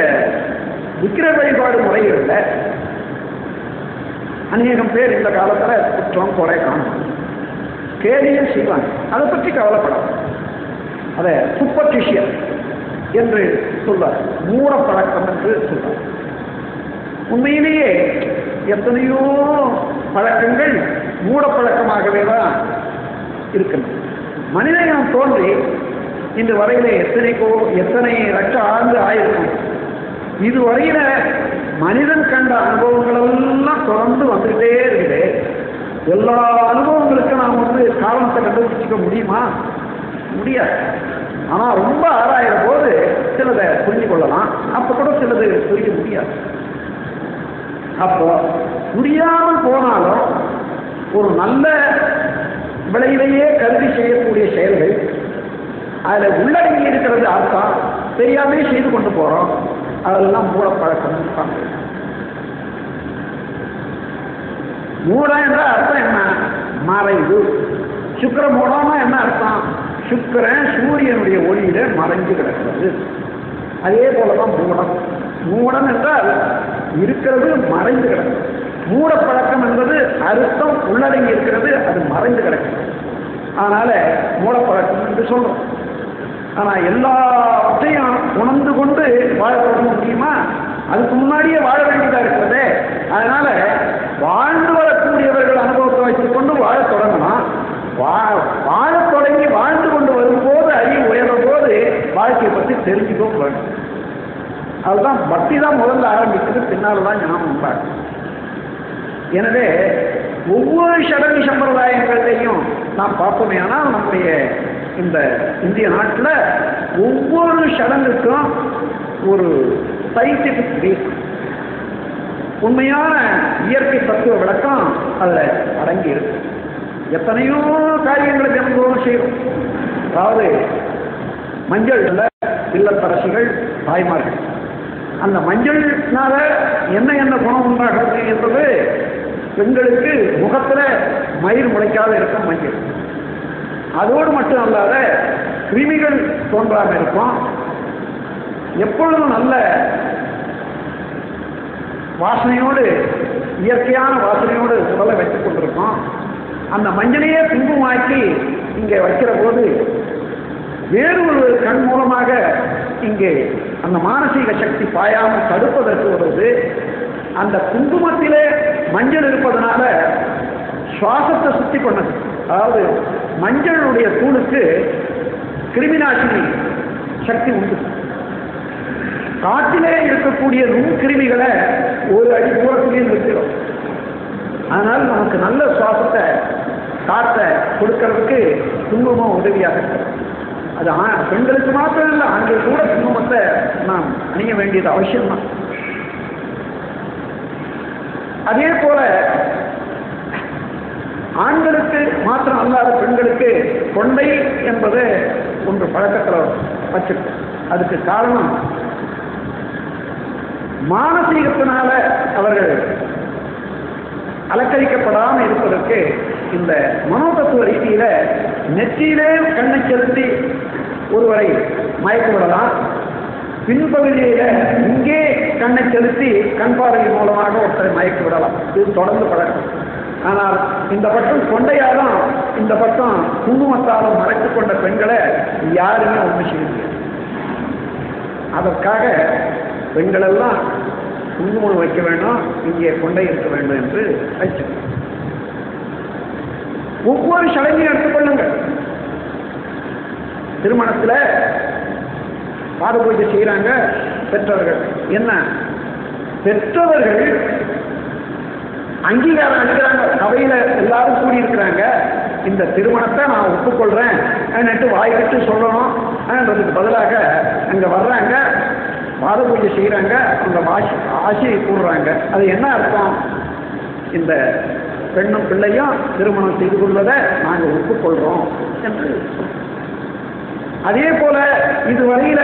விக்கிர வழிபாடு முறைகளில் அநேகம் பேர் இந்த காலத்தில் குற்றம் குறை காணும், கேலியும் செய்வாங்க. அதை பற்றி கவலைப்படாது. அதை சூப்பர்ஸ்டிஷியஸ் என்று சொல்வார், மூடப்பழக்கம் என்று சொல்வார். உண்மையிலேயே எத்தனையோ பழக்கங்கள் மூடப்பழக்கமாகவே தான் இருக்கின்றன. மனிதன் தோன்றி இன்று வரையில எத்தனை லட்சம் ஆண்டு ஆயிருக்கும். இதுவரையில மனிதன் கண்ட அனுபவங்கள் எல்லாம் தொடர்ந்து வந்துகிட்டே இருக்குது. எல்லா அனுபவங்களுக்கும் நாம் காரணத்தை கண்டுபிடிச்சிக்க முடியுமா? முடியாது. ஆனா ரொம்ப ஆராயிற போது சிலதை புரிஞ்சு கொள்ளலாம், அப்ப கூட சிலது புரிய முடியாது. அப்போ புரியாமல் போனாலும் ஒரு நல்ல விளைவிலேயே கருதி செய்யக்கூடிய செயல்கள் அதுல உள்ளடங்கி இருக்கிறது அர்த்தம் தெரியாமே செய்து கொண்டு போறோம். அதெல்லாம் மூடப்பழக்கம். மூடம் என்ற அர்த்தம் என்ன? மறைவு. சுக்கிர மூடம்னா என்ன அர்த்தம்? சுக்கிரன் சூரியனுடைய ஒளியில மறைஞ்சு கிடக்கிறது. அதே போலதான் மூடம். மூடம் என்றால் இருக்கிறது மறைந்து கிடக்கிறது. மூடப்பழக்கம் என்பது அர்த்தம் உள்ளடங்கி இருக்கிறது, அது மறைந்து கிடக்கிறது. அதனால மூடப்பழக்கம் என்று சொல்றோம். ஆனா எல்லாத்தையும் உணர்ந்து கொண்டு வாழ தொடங்க முடியுமா? அதுக்கு முன்னாடியே வாழ வேண்டியதா இருக்கிறது. அதனால வாழ்ந்து வரக்கூடியவர்கள் அனுபவத்தை வைத்துக் கொண்டு வாழ தொடங்கணும். வாழ தொடங்கி வாழ்ந்து கொண்டு வரும்போது அறிவு உயர்ந்த போது வாழ்க்கையை பற்றி தெரிஞ்சுக்கவும் வேண்டும். அதுதான் பக்தி தான் முதல்ல ஆரம்பிக்கிறது, பின்னால்தான் ஞானம் உண்டாகும். எனவே ஒவ்வொரு சடங்கு சம்பிரதாயங்களையும் நாம் பார்ப்போமே. ஆனால் நம்முடைய இந்த இந்திய நாட்டில் ஒவ்வொரு சடங்குக்கும் ஒரு சயின்டிபிக் பேஸ், உண்மையான இயற்கை தத்துவ விளக்கம் அதில் அடங்கி இருக்கு. எத்தனையோ காரியங்களை தினந்தோறும் செய்யணும். அதாவது மஞ்சள் இல்லத்தரசிகள் தாய்மார்கள் அந்த மஞ்சள்னால என்ன குணம் உண்டாகிறது என்பது பெண்களுக்கு முகத்துல மயிர் முளைக்காத இருக்கும் மஞ்சள். அதோடு மட்டும் அல்லாத கிருமிகள் தோன்றாமல் இருக்கும். எப்பொழுதும் நல்ல வாசனையோடு இயற்கையான வாசனையோடு உடலை வைத்துக் கொண்டிருக்கோம். அந்த மஞ்சளையே குங்குமாக்கி இங்கே வைக்கிற போது வேறு ஒரு கண் மூலமாக இங்கே அந்த மானசீக சக்தி பாயாமல் தடுப்பதற்கு வருவது. அந்த குங்குமத்திலே மஞ்சள் இருப்பதனால சுவாசத்தை சுத்தி பண்ணது. அதாவது மஞ்சளுடைய தூளுக்கு கிருமிநாசினி சக்தி உண்டு. காட்டிலே இருக்கக்கூடிய நுண்கிருமிகளை ஒரு அடி தூரத்திலே நிறுத்திடும். அதனால் நமக்கு நல்ல சுவாசத்தை காற்றை கொடுக்கறதுக்கு குங்குமம் உதவியாக இருக்கும். அது பெண்களுக்கு மாத்திரம் இல்லை, ஆண்கள் கூட குங்குமத்தை நாம் அணிய வேண்டியது அவசியம்தான். அதே போல ஆண்களுக்கு மாத்திரம் அல்லாத பெண்களுக்கு கொண்டை என்பது ஒன்று பழக்கத்தில் வச்சிருக்கு. அதுக்கு காரணம் மானசீகத்தினால அவர்கள் அலக்கழிக்கப்படாமல் இருப்பதற்கு இந்த மனோதத்துவ ரீதியில நெற்றியிலே கண்ணை செலுத்தி ஒருவரை மயக்க விடலாம். பின்பகுதியில இங்கே கண்ணை செலுத்தி கண் பார்வை மூலமாக ஒருத்தரை மயக்க விடலாம். இது தொடர்ந்து பழக்கம். ஆனால் இந்த பக்கம் கொண்டையாலும் இந்த பக்கம் குங்குமத்தாலும் மறைத்துக் கொண்ட பெண்களை யாருமே ஒன்று செய்ய முடியாது. அதற்காக பெண்கள் எல்லாம் குங்குமம் வைக்க வேண்டும், இங்கே கொண்டை இருக்க வேண்டும் என்று வச்சு ஒவ்வொரு சடங்கையும் எடுத்துக்கொள்ளுங்கள். திருமணத்தில் பாத பூஜை செய்யறாங்க பெற்றவர்கள். என்ன பெற்றவர்கள் அங்கீகாரம் அளிக்கிறாங்க. சபையில எல்லாரும் கூடியிருக்கிறாங்க. இந்த திருமணத்தை நான் ஒப்புக்கொள்றேன் வாய்க்கிட்டு சொல்லணும். அதுக்கு பதிலாக அங்க வர்றாங்க, பாத பூஜை செய்யறாங்க, அவங்க ஆசையை கூடுறாங்க. அது என்ன அர்த்தம்? இந்த பெண்ணும் பிள்ளையும் திருமணம் செய்து கொள்வதை நாங்கள் ஒப்புக்கொள்றோம் என்று. அதே போல இதுவரையில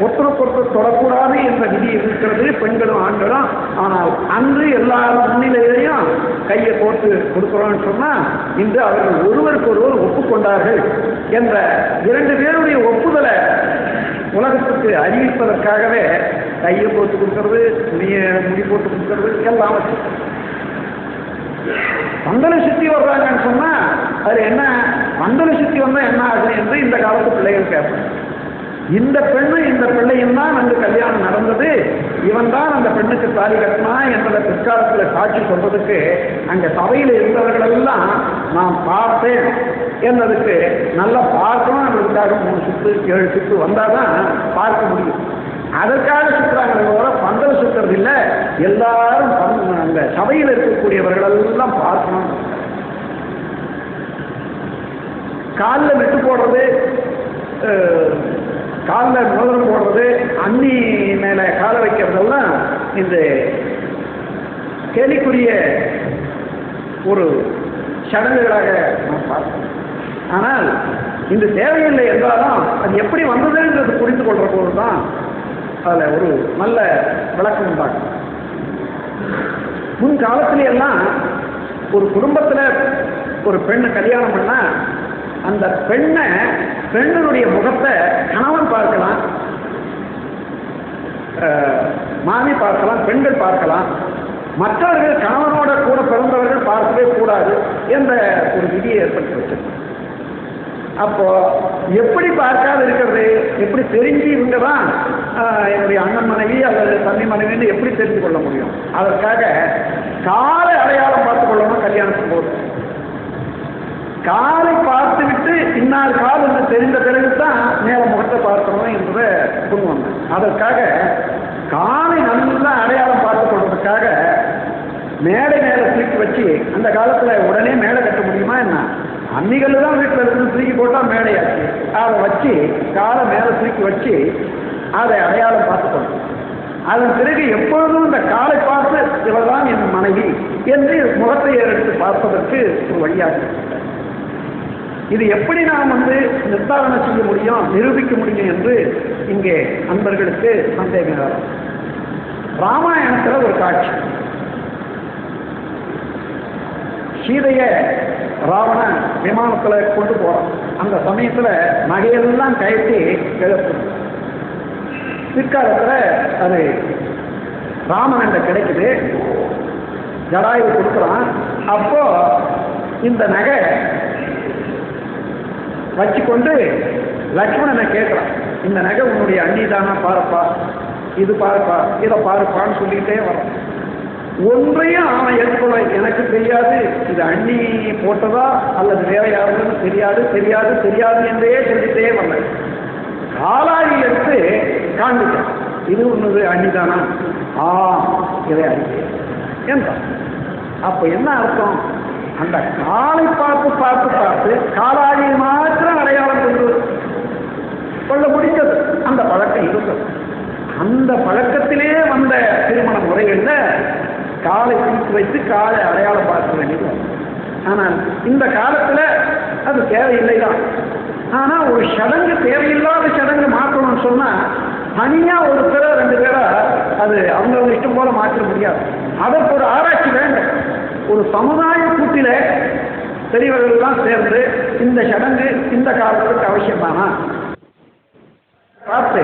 ஒருத்தருக்கொருத்தர் தொடக்கூடாது என்ற விதி இருக்கிறது பெண்களும் ஆண்களும். ஆனால் அன்று எல்லாரும் முன்னிலையிலையும் கையை போட்டு கொடுக்கிறோம்னு சொன்னா இன்று அவர்கள் ஒருவருக்கொருவர் ஒப்புக்கொண்டார்கள் என்ற இரண்டு பேருடைய ஒப்புதலை உலகத்துக்கு அறிவிப்பதற்காகவே கையை போட்டு கொடுக்கறது, முடி போட்டு கொடுக்கறது எல்லாம் வச்சு பந்தலை சுத்தி வர்றாங்கன்னு சொன்னா அது என்ன, பந்தலை சுத்தி வந்தா என்ன ஆகுது என்று இந்த காலத்து பிள்ளைகள் கேட்பாங்க. இந்த பெண்ணு இந்த பிள்ளையும் தான் அங்கு கல்யாணம் நடந்தது, இவன் தான் அந்த பெண்ணுக்கு தாலி கட்டினா என்பதை பிற்காலத்தில் சாட்சி சொல்றதுக்கு அங்க சபையில் இருந்தவர்கள் எல்லாம் நான் பார்த்தேன் என்பதுக்கு நல்லா பார்க்கணும் என்பதற்காக 3 சுற்று 7 சுற்று வந்தாதான் பார்க்க முடியும். அதற்காக சுற்றுறாங்க, பந்தல் சுற்றுறது இல்லை. எல்லாரும் அந்த சபையில் இருக்கக்கூடியவர்கள் எல்லாம் பார்க்கணும். காலில் வெட்டு போடுறது, காலில் மோதிரம் போடுறது, அண்ணி மேல காலை வைக்கிறதெல்லாம் இந்த கேலிக்குரிய ஒரு சடங்குகளாக நாம் பார்க்கணும். ஆனால் இந்த தேவையில்லை என்றாலும் அது எப்படி வந்ததுன்றது புரிந்து கொள்ற போது தான் அதில் ஒரு நல்ல விளக்கம் உண்டாகும். முன் காலத்திலே எல்லாம் ஒரு குடும்பத்தில் ஒரு பெண்ணை கல்யாணம் பண்ணா அந்த பெண்ணுடைய முகத்தை கணவன் பார்க்கலாம், மாமி பார்க்கலாம், பெண்கள் பார்க்கலாம். மற்றவர்கள் கணவனோட கூட பிறந்தவர்கள் பார்க்கவே கூடாது என்ற ஒரு விதியை ஏற்படுத்தி வச்சிருக்கோம். அப்போ எப்படி பார்க்காது இருக்கிறது, எப்படி தெரிஞ்சு இவங்க தான் என்னுடைய அண்ணன் மனைவி அல்லது தம்பி மனைவின்னு எப்படி தெரிந்து கொள்ள முடியும்? அதற்காக காலை அடையாளம் பார்த்து கொள்ளணும். கல்யாணத்துக்கு போது காலை பார்த்து விட்டு இன்னார் கால் என்று தெரிந்த பிறகுதான் மேல முகத்தை பார்க்கணும் என்பதை கொண்டு வந்தேன். அதற்காக காலை நல்லா அடையாளம் பார்த்து கொள்வதற்காக மேடை மேலே தூக்கி வச்சு, அந்த காலத்துல உடனே மேடை கட்ட முடியுமா என்ன, அன்னிகள் தான் வீட்டில் இருந்து தூக்கி போட்டால் மேடையாச்சு. அதை வச்சு காலை மேலே தூக்கி வச்சு அதை அடையாளம் பார்த்துக்கணும். அதன் பிறகு எப்பொழுதும் இந்த காலை பார்த்து இவர்தான் என் மனைவி என்று முகத்தை எடுத்து பார்ப்பதற்கு ஒரு வழியாக. இது எப்படி நாம் நிர்தாரணம் செய்ய முடியும், நிரூபிக்க முடியும் என்று இங்கே நண்பர்களுக்கு சந்தேகம். ராமாயணத்தில் ஒரு காட்சி, சீதைய ராவணன் விமானத்தில் கொண்டு போறான். அந்த சமயத்தில் நகையெல்லாம் கயற்றி கிளப்பு. பிற்காலத்தில் அது ராமன் கிடைக்குது, ஜடாயு கொடுக்குறான். அப்போ இந்த நகை வச்சுக்கொண்டு லக்ஷ்மணனை கேட்குறான், இந்த நகை உன்னுடைய அண்ணி தானா, பாருப்பா, இது பாருப்பா, இதை பாருப்பான்னு சொல்லிட்டே வரான். ஒன்றையும் அவன் ஏற்றுக்கொள்ள, எனக்கு தெரியாது இது அண்ணி போட்டதா அல்லது வேற யாருன்னு தெரியாது தெரியாது தெரியாது என்றே சொல்லிட்டே வந்தேன். காலாடி எடுத்து காண்பிட்டான், இது ஒன்று அண்ணிதானா, இதை அறிக்கை என்றான். அப்ப என்ன அர்த்தம், அந்த காலை பார்த்து பார்த்து பார்த்து காலாடியை மாத்திரம் அடையாளம் கொள்ள முடிந்தது. அந்த பழக்கம் இருந்தது. அந்த பழக்கத்திலே வந்த திருமண முறைகளில் காலை தூக்கி வைத்து காலை அடையாளம் பார்க்க வேண்டியது. ஆனால் இந்த காலத்தில் அது தேவையில்லைதான். ஆனால் ஒரு சடங்கு, தேவையில்லாத சடங்கு மாற்றணும்னு சொன்னால் தனியாக ஒரு பேரோ 2 பேரோ அது அவங்க இஷ்டம் போல மாற்ற முடியாது. அதற்கு ஒரு ஆராய்ச்சி வேண்டும். ஒரு சமுதாய கூட்டில பெரியவர்கள்லாம் சேர்ந்து இந்த சடங்கு இந்த காலத்துக்கு அவசியமானா பார்த்து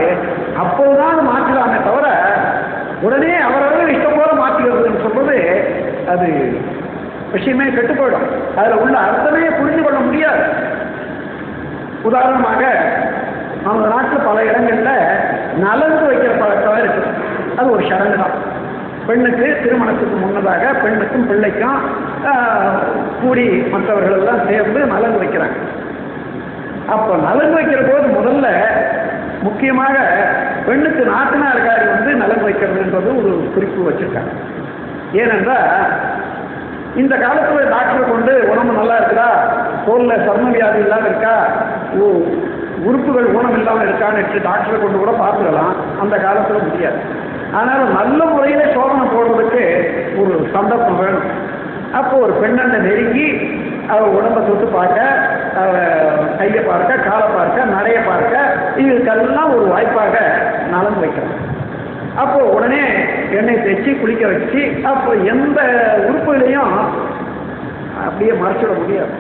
அப்போதுதான் மாற்றலாமே தவிர உடனே அவரவர்கள் இஷ்டம் போல மாற்றுகிறதுன்னு சொல்றது அது விஷயமே கெட்டு போயிடும். அதில் உள்ள அர்த்தமே புரிந்து கொள்ள முடியாது. உதாரணமாக நம்ம நாட்டில் பல இடங்கள்ல நலங்கு வைக்கிற பழக்கம் இருக்குது. அது ஒரு சடங்கு தான். பெண்ணுக்கு திருமணத்துக்கு முன்னதாக பெண்ணுக்கும் பிள்ளைக்கும் கூடி மற்றவர்கள் எல்லாம் சேர்ந்து நலங்கு வைக்கிறாங்க. அப்போ நலங்கு வைக்கிற போது முதல்ல முக்கியமாக பெண்ணுக்கு நாட்டினார்காரி நலங்கு வைக்கிறதுன்றது ஒரு குறிப்பு வச்சிருக்காங்க. ஏனென்றால் இந்த காலத்தில் டாக்டர் கொண்டு உடம்பு நல்லா இருக்குதா, தோலில் சர்ம வியாதி இல்லாமல் இருக்கா, உறுப்புகள் ஊனம் இல்லாமல் இருக்கான்னு டாக்டரை கொண்டு கூட பார்த்துக்கலாம். அந்த காலத்தில் முடியாது. அதனால நல்ல முறையில் சோதனை போடுறதுக்கு ஒரு சந்தர்ப்பம் வேணும். அப்போ ஒரு பெண்ணை நெருங்கி அவள் உடம்பை தொட்டு பார்க்க, கையை பார்க்க, காலை பார்க்க, நடைய பார்க்க, இதுக்கெல்லாம் ஒரு வாய்ப்பாக நலங்கு வைக்கிறாங்க. அப்போ உடனே எண்ணெய் தேய்ச்சி குளிக்க வச்சு அப்போ எந்த உறுப்புகளையும் அப்படியே மறைச்சிட முடியாது.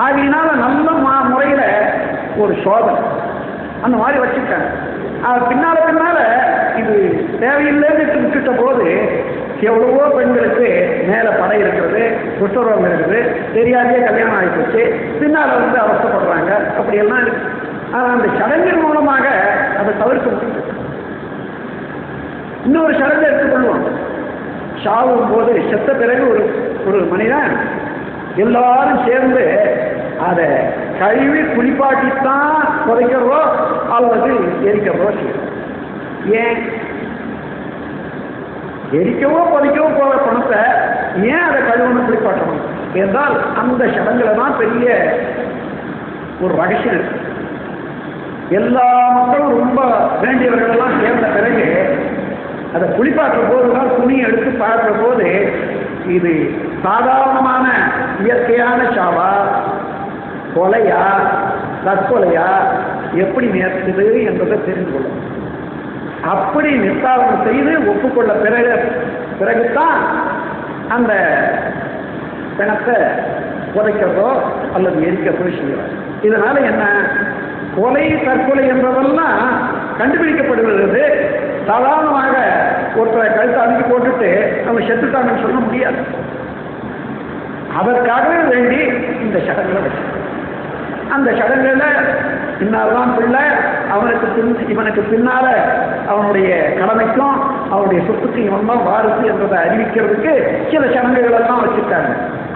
ஆகையினால நல்ல முறையில் ஒரு சோதனை அந்த மாதிரி வச்சிருக்காங்க. பின்னால இது தேவையில்லைன்னு விட்டுட்ட போது எவ்வளவோ பெண்களுக்கு மேலே படை இருக்கிறது, குஷ்டரோகம் இருக்குது, தெரியாதே கல்யாணம் ஆகிப்போச்சு, பின்னால் அவசரப்படுறாங்க, அப்படியெல்லாம் இருக்கு. ஆனால் அந்த சடங்கின் மூலமாக அதை தவிர்க்க முடியும். இன்னொரு சடங்கை எடுத்துக்கொள்வோம். சாவும் போது செத்த பிறகு ஒரு மனிதன் எல்லாரும் சேர்ந்து அதை கழுவி குளிப்பாட்டித்தான் புதைக்கிறதோ அல்லது எரிக்கிறதோ செய்யும். ஏன் எரிக்கவோ புதைக்கவோ போகிற பணத்தை ஏன் அதை கழுவணும் குளிப்பாட்டணும் என்றால் அந்த சடங்குல தான் பெரிய ஒரு ரகசியம் இருக்கு. எல்லா மக்களும் ரொம்ப வேண்டியவர்களெல்லாம் சேர்ந்த பிறகு அதை குளிப்பாட்டுற போதுதான் துணியை எடுத்து பார்க்குற போது இது சாதாரணமான இயற்கையான சாவா, கொலையா, தற்கொலையா, எப்படி நேர்த்துது என்பதை தெரிந்து கொள்ளும். அப்படி நிர்தாரணம் செய்து ஒப்புக்கொள்ள பிறகுதான் அந்த பிணத்தை புதைக்கிறதோ அல்லது எரிக்கிறதோ செய்வார். இதனால என்ன, கொலை தற்கொலை என்பதெல்லாம் கண்டுபிடிக்கப்படுகிறது. சாதாரணமாக ஒருத்தரை கழுத்தை அணுகி போட்டுட்டு நம்ம செத்துட்டாங்கன்னு சொல்ல முடியாது. அதற்காகவே வேண்டி இந்த சடங்குகளை வச்சு அந்த சடங்குல இன்னால்தான் பிள்ளை, இவனுக்கு பின்னால அவனுடைய கடமைக்கும் அவனுடைய சொத்துக்கு இவன் தான் வாரிசு என்பதை அறிவிக்கிறதுக்கு சில சடங்குகள் எல்லாம் வச்சிருக்காங்க.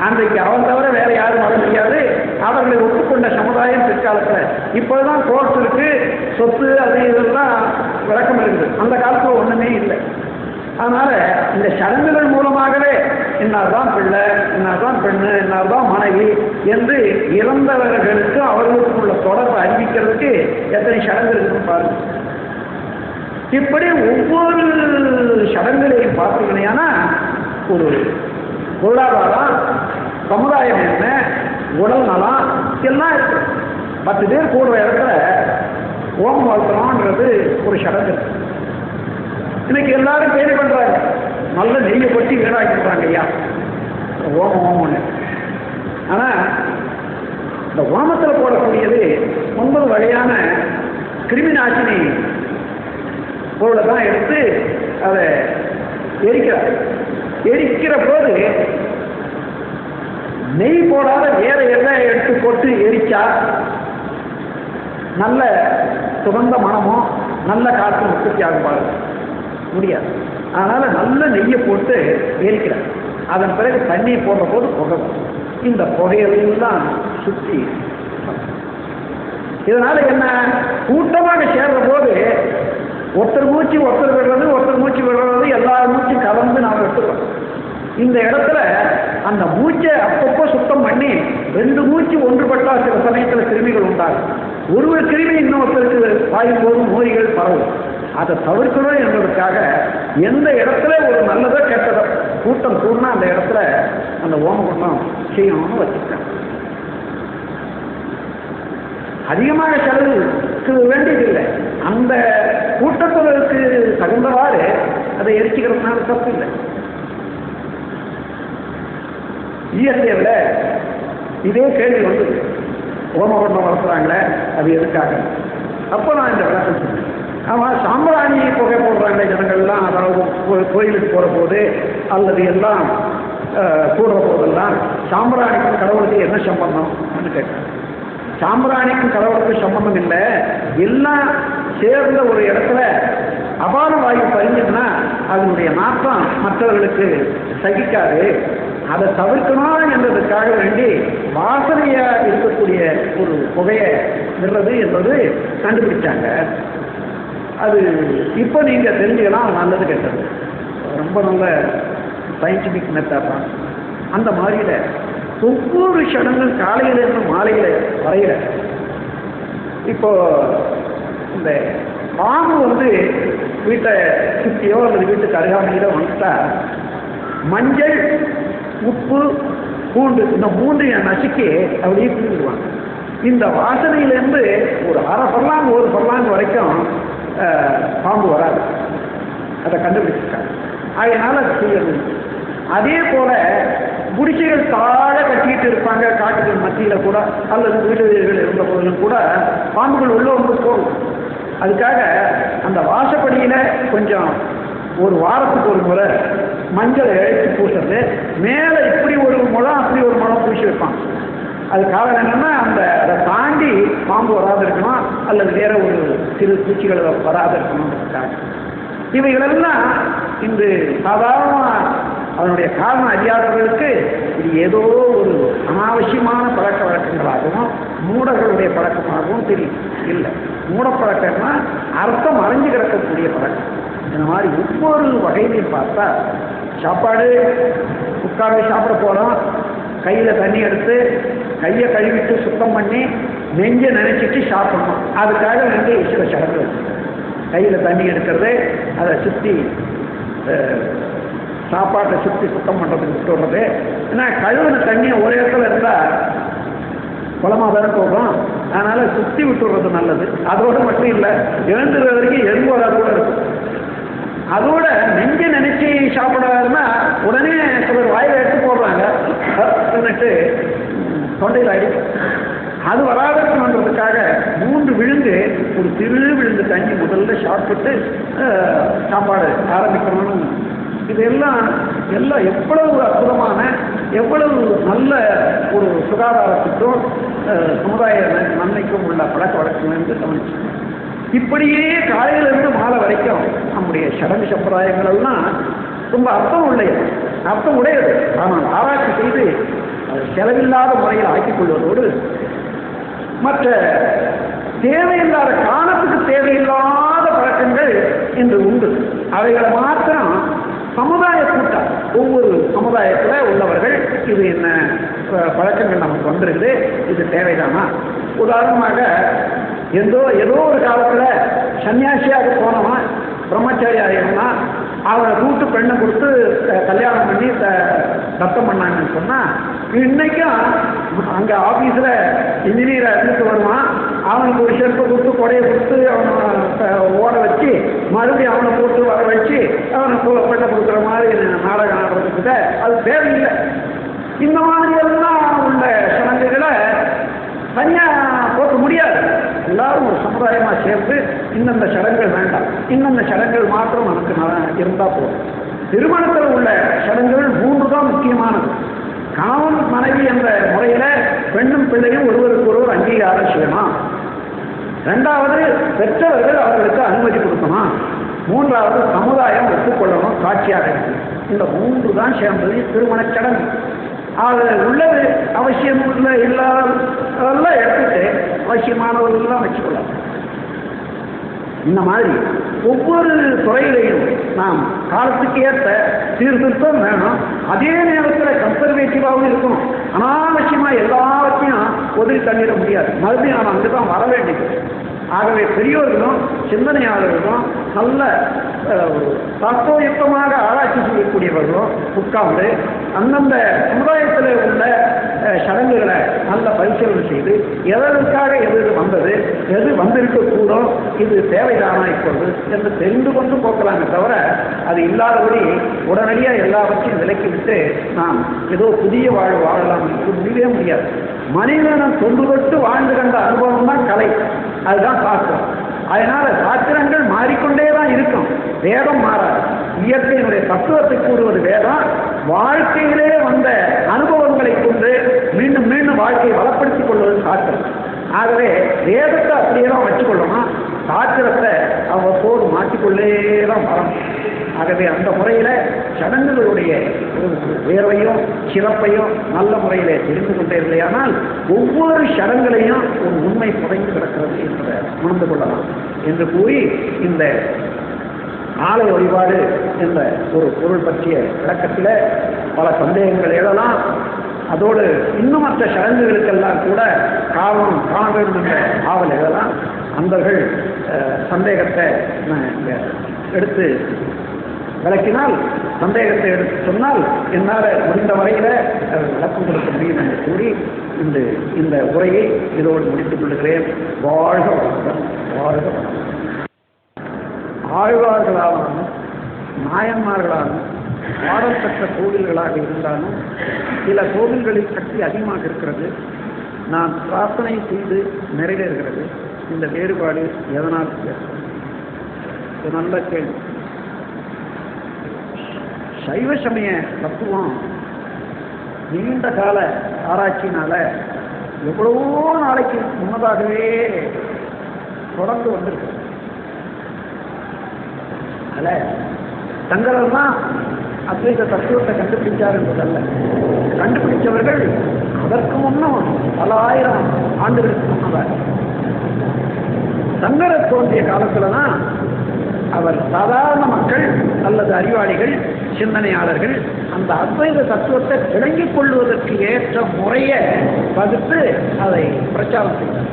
அன்றைக்கு அவன் தவிர வேற யாரும் வர முடியாது. அவர்களை ஒப்புக்கொண்ட சமுதாயம் பிற்காலத்தில் இப்போதான் கோர்ட் இருக்கு, சொத்து அது இதெல்லாம் விளக்கம் இருக்குது. அந்த காலத்தில் ஒண்ணுமே இல்லை. அதனால இந்த சடங்குகள் மூலமாகவே இன்னார்தான் பிள்ளை, இன்னார்தான் பெண்ணு, இன்னார்தான் மனைவி என்று இறந்தவர்களுக்கு அவர்களுக்கு உள்ள தொடர்பை அறிவிக்கிறதுக்கு எத்தனை சடங்கு இருக்குன்னு பாருங்க. இப்படி ஒவ்வொரு சடங்குகளையும் பார்த்தீங்கன்னா ஒரு பொருளாதாரம், சமுதாயம் என்ன, உடல் நலம், எல்லாம் இருக்கு. 10 பேர் கூடுற இடத்துல ஓமம் வளர்க்கணும்ன்றது ஒரு சடங்கு. இன்னைக்கு எல்லாரும் பேர் பண்றாங்க, நல்ல நெய்யை பற்றி வீணாக்கிடுறாங்க ஐயா ஓமம்னு. ஆனா இந்த ஓமத்தில் போடக்கூடியது 9 வகையான கிருமி நாசினி பொருளை தான் எடுத்து அதை எரிக்கிறார். எரிக்கிற போது நெய் போடாத வேற எண்ணெய் எடுத்து போட்டு எரிச்சா நல்ல சுகந்த மனமும் நல்ல காற்று உற்பத்தி ஆகுமாறு முடியாது. அதனால நல்ல நெய்யை போட்டு எரிக்கிறார். அதன் பிறகு தண்ணி போடுற போது புகை, இந்த புகையெல்லாம் சுற்றி. இதனால என்ன, கூட்டமாக சேர்ற போது ஒருத்தர் மூச்சு ஒருத்தர் விடுறது, ஒருத்தர் மூச்சு விடுறது, எல்லா மூச்சும் கலந்து நாம் எடுத்துக்கிறோம். இந்த இடத்துல அந்த மூச்சை அப்பப்போ சுத்தம் பண்ணி 2 மூச்சு ஒன்றுபட்டா சில சமயத்தில் கிருமிகள் உண்டாகும். ஒரு கிருமி இன்னொருத்தருக்கு வாயும் போதும் நோய்கள் பரவும். அதை தவிர்க்கணும் என்பதற்காக எந்த இடத்துல ஒரு நல்லதோ கெட்டதோ கூட்டம் கூடனா அந்த இடத்துல அந்த ஓமகுண்டம் செய்யணும்னு வச்சுருக்காங்க. அதிகமாக செலவுக்கு வேண்டியதில்லை, அந்த கூட்டத்தொடருக்கு தகுந்தவாறு அதை எரிச்சுக்கிறதுனால தப்பு இல்லை. இயற்கையை விட இதே கேள்வி வந்து ஓமகுண்டம் வளர்க்குறாங்களே அது எதுக்காக? அப்போ நான் இந்த விளக்கம் சொன்னேன். ஆமாம், சாம்பிராணி புகை போடுறாங்க ஜனங்கள்லாம், அதாவது கோயிலுக்கு போகிற போது அல்லது எல்லாம் கூடுற போதெல்லாம் சாம்பிராணிக்கும் கடவுளுக்கு என்ன சம்பந்தம்னு கேட்டேன். சாம்பிராணிக்கும் கடவுளுக்கும் சம்பந்தம் இல்லை, எல்லாம் சேர்ந்த ஒரு இடத்துல அபார வாயு பறிஞ்சதுன்னா அதனுடைய நாட்டம் மற்றவர்களுக்கு சகிக்காது. அதை தவிர்க்கணும் என்பதற்காக வேண்டி வாசனையாக இருக்கக்கூடிய ஒரு புகையை விடுறது என்பது கண்டுபிடிச்சாங்க. அது இப்போ நீங்கள் தெரிஞ்சுக்கலாம், நல்லது கெட்டது, ரொம்ப நல்ல சயின்டிஃபிக் மெத்தட் தான். அந்த மாதிரியில் ஒவ்வொரு சடங்கும் காலையிலேருந்து மாலையில் வரையில. இப்போ இந்த பாம்பு வந்து வீட்டை சுற்றியோ அல்லது வீட்டுக்கு அருகாமையிலோ வந்துட்டா மஞ்சள், உப்பு, பூண்டு இந்த 3 நசுக்கி அப்படியே தூங்கிடுவாங்க. இந்த வாசனையிலேருந்து ஒரு அரை பர்லாங்கு 1 பர்லாங்கு வரைக்கும் பாம்பு வராது. அதை கண்டுபிடிச்சிருக்காங்க. அதனால அது செய்யறது. அதே போல குடிசைகள் தாழ கட்டிட்டு இருப்பாங்க காட்டுகள் மத்தியில் கூட, அல்லது வீடுகள் இருந்த போதிலும் கூட பாம்புகள் உள்ள வந்து போகும். அதுக்காக அந்த வாசப்படியில் கொஞ்சம் ஒரு வாரத்துக்கு ஒரு முறை மஞ்சள் இழைச்சி பூசுறது, மேலே இப்படி ஒரு முழம் அப்படி ஒரு முழம் பூசி வைப்பாங்க. அது காரணம் என்னன்னா அதை தாண்டி பாம்பு வராது இருக்கணும், அல்லது வேற ஒரு சிறு பூச்சிகள் வராது இருக்கணும்ன்றதுக்காக. இவைகளெல்லாம் இந்த சாதாரண அதனுடைய காரணம் அறியாதவர்களுக்கு இது ஏதோ ஒரு அனாவசியமான பழக்க வழக்கங்களாகவும் மூடர்களுடைய பழக்கமாகவும் தெரியும். இல்லை, மூடப்பழக்கம்னா அர்த்தம் அறிஞ்சு கிடக்கக்கூடிய பழக்கம். இந்த மாதிரி ஒவ்வொரு வகையிலையும் பார்த்தா சாப்பாடு உட்கார சாப்பிட போகிறோம், கையில் தண்ணி எடுத்து கையை கழுவிட்டு சுத்தம் பண்ணி நெஞ்சை நினைச்சிட்டு சாப்பிடணும். அதுக்காக வேண்டிய சில சடங்கு, கையில் தண்ணி எடுக்கிறது, அதை சுற்றி சாப்பாட்டை சுற்றி சுத்தம் பண்ணுறதுக்கு விட்டு விடுறது. ஏன்னா கழுவின தண்ணியை ஒரே இடத்துல இருந்தால் குளமாக தானே போகும், அதனால் சுற்றி விட்டு விடுறது நல்லது. அதோடு மட்டும் இல்லை, எழுந்துற வரைக்கும் எறும்போதா கூட இருக்கும். அதோட நெஞ்சை நினைச்சி சாப்பிடாதுன்னா உடனே சிலர் வாயில் எடுத்து போடுறாங்க, தொண்டையில் அடிக்கும். அது வராததுக்காக 3 விழுந்து ஒரு சிறு விழுந்து தண்ணி முதல்ல சாப்பிட்டு சாப்பாடு ஆரம்பிக்கணும்னு. இதெல்லாம் எவ்வளவு அற்புதமான, எவ்வளவு நல்ல ஒரு சுகாதாரத்துக்கும் சமுதாய நன்மைக்கும் உள்ள பழக்க வழக்கம் என்று கவனிச்சு. இப்படியே காலையிலிருந்து மாலை வரைக்கும் நம்முடைய சடங்கு சம்பிரதாயங்கள் எல்லாம் ரொம்ப அர்த்தம் உடையது. ஆனால் ஆராய்ச்சி செய்து செலவில்லாத முறையில் ஆக்கிக் கொள்வதோடு மற்ற தேவையில்லாத காலத்துக்கு தேவையில்லாத பழக்கங்கள் இன்று உண்டு. அவைகளை மாத்திரம் சமுதாய கூட்டம், ஒவ்வொரு சமுதாயத்தில் உள்ளவர்கள் இது என்ன பழக்கங்கள் நமக்கு வந்துருக்குது, இது தேவைதானா. உதாரணமாக ஏதோ ஒரு காலத்தில் சன்னியாசியாக போனவன் பிரம்மச்சாரியாக இருந்தான், அவனை கூட்டு பெண்ணை கொடுத்து கல்யாணம் பண்ணி தத்தம் பண்ணாங்கன்னு சொன்னால் இன்னைக்கும் அங்கே ஆஃபீஸில் இன்ஜினியரை இருந்துட்டு வருவான், அவனுக்கு ஒரு செருப்பை கொடுத்து கொடையை கொடுத்து அவனை ஓட வச்சு மறுபடியும் அவனை போட்டு வர வச்சு அவனை பெண்ணை கொடுக்குற மாதிரி நாடகம் ஆடுறதுக்கிட்ட அது தேவையில்லை. இந்த மாதிரியெல்லாம் உள்ள சடங்குகளை தனியாக போக்க முடியாது. எல்லாரும் ஒரு சமுதாயமாக சேர்த்து இந்தந்த சடங்குகள் வேண்டாம், இந்தந்த சடங்குகள் மாத்திரம் நமக்கு இருந்தால் போதும். திருமணத்தில் உள்ள சடங்குகள் 3 தான் முக்கியமானது. கணவன் மனைவி என்ற முறையில் பெண்ணும் பிள்ளையும் ஒருவருக்கு ஒருவர் அங்கீகாரம் செய்யணும். 2வது பெற்றவர்கள் அவர்களுக்கு அனுமதி கொடுக்கணும். 3வது சமுதாயம் ஒப்புக்கொள்ளணும் சாட்சியாக இருக்கு. இந்த 3 தான் சேர்ந்தது திருமண சடங்கு. அது உள்ளது அவசியம் இல்லாதெல்லாம் எடுத்துட்டு அவசியமானவர்கள்லாம் வச்சுக்கொள்ளலாம். இந்த மாதிரி ஒவ்வொரு துறையிலையும் நாம் காலத்துக்கு ஏற்ற சீர்திருத்தம் வேணும். அதே நேரத்தில் கன்சர்வேட்டிவாகவும் இருக்கணும். அனாவசியமாக எல்லாவற்றையும் ஒதுக்கி தள்ளிட முடியாது. மறுபடியும் நாம் அங்கே தான் வர வேண்டியது. ஆகவே பெரியோர்களும் சிந்தனையாளர்களும் நல்ல தத்துவயுக்தமாக ஆராய்ச்சி செய்யக்கூடியவர்களும் உட்கார்ந்து அந்தந்த சமுதாயத்தில் உள்ள சடங்குகளை நல்ல பரிசீலனை செய்து எதற்காக எது வந்தது, எது வந்திருக்கக்கூடும், இது தேவைதானா இப்பொழுது என்று தெரிந்து கொண்டு போக்கலாமே தவிர அது இல்லாதபடி உடனடியாக எல்லாவற்றையும் விலக்கிவிட்டு நாம் ஏதோ புதிய வாழ்வு வாழலாம் என்று முடியவே முடியாது. மனிதனம் தொன்று தொட்டு வாழ்ந்து கண்ட அனுபவம் தான் கலை, அதுதான் சாஸ்திரம். அதனால சாஸ்திரங்கள் மாறிக்கொண்டே தான் இருக்கும், வேதம் மாறாது. இயற்கையினுடைய தத்துவத்தை கூறுவது வேதம். வாழ்க்கையிலே வந்த அனுபவங்களை கொண்டு மீண்டும் மீண்டும் வாழ்க்கையை வளப்படுத்திக் கொள்வது சாஸ்திரம். ஆகவே வேதத்தை அப்படியே தான் வச்சுக்கொள்ளணும், சாஸ்திரத்தை அவ்வப்போது மாற்றிக்கொள்ளே தான் வரணும். ஆகவே அந்த முறையில் சடங்குகளுடைய உயர்வையும் சிறப்பையும் நல்ல முறையில் தெரிந்து கொண்டே இல்லையானால் ஒவ்வொரு சடங்குகளையும் ஒரு உண்மை புதைந்து கிடக்கிறது என்பதை உணர்ந்து கொள்ளலாம் என்று கூறி இந்த ஆலய வழிபாடு என்ற ஒரு பொருள் பற்றிய விளக்கத்தில் பல சந்தேகங்கள் எழலாம். அதோடு இன்னும் மற்ற சடங்குகளுக்கெல்லாம் கூட காரணம் காண வேண்டும் என்ற ஆவல் எழலாம். அன்பர்கள் சந்தேகத்தை எடுத்து விளக்கினால், சந்தேகத்தை எடுத்து சொன்னால் என்னால் முடிந்த வரையில் விளக்கம் கொடுக்க முடியும் என்று கூறி இந்த உரையை இதோடு முடித்துக் கொள்கிறேன். வாழ்க வளமுடன், வாழ்க வளமுடன். ஆழ்வார்களாலும் நாயன்மார்களாலும் பாடல் பெற்ற கோவில்களாக இருந்தாலும் சில கோவில்களில் சக்தி அதிகமாக இருக்கிறது. நான் பிரார்த்தனை செய்து நிறைவேறுகிறது. இந்த வேறுபாடு எதனால் ஏற்படும்? நல்ல கேள்வி. சைவ சமய தத்துவம் நீண்ட கால ஆராய்ச்சினால எவ்வளவோ நாளைக்கு முன்னதாகவே தொடர்ந்து வந்திருக்கு. அதில் சங்கரர் தான் அத்வைத தத்துவத்தை கண்டுபிடிச்சார் என்பதல்ல, கண்டுபிடிச்சவர்கள் அதற்கு முன்னும் பல ஆயிரம் ஆண்டுகளுக்கு முன்னதாக சங்கரர் தோன்றிய காலத்தில் தான் அவர் சாதாரண மக்கள் அல்லது அறிவாளிகள் சிந்தனையாளர்கள் அந்த அத்வைத தத்துவத்தை விளங்கிக் கொள்வதற்கு ஏற்ற முறையை வகுத்து அதை பிரச்சாரம் செய்தார்.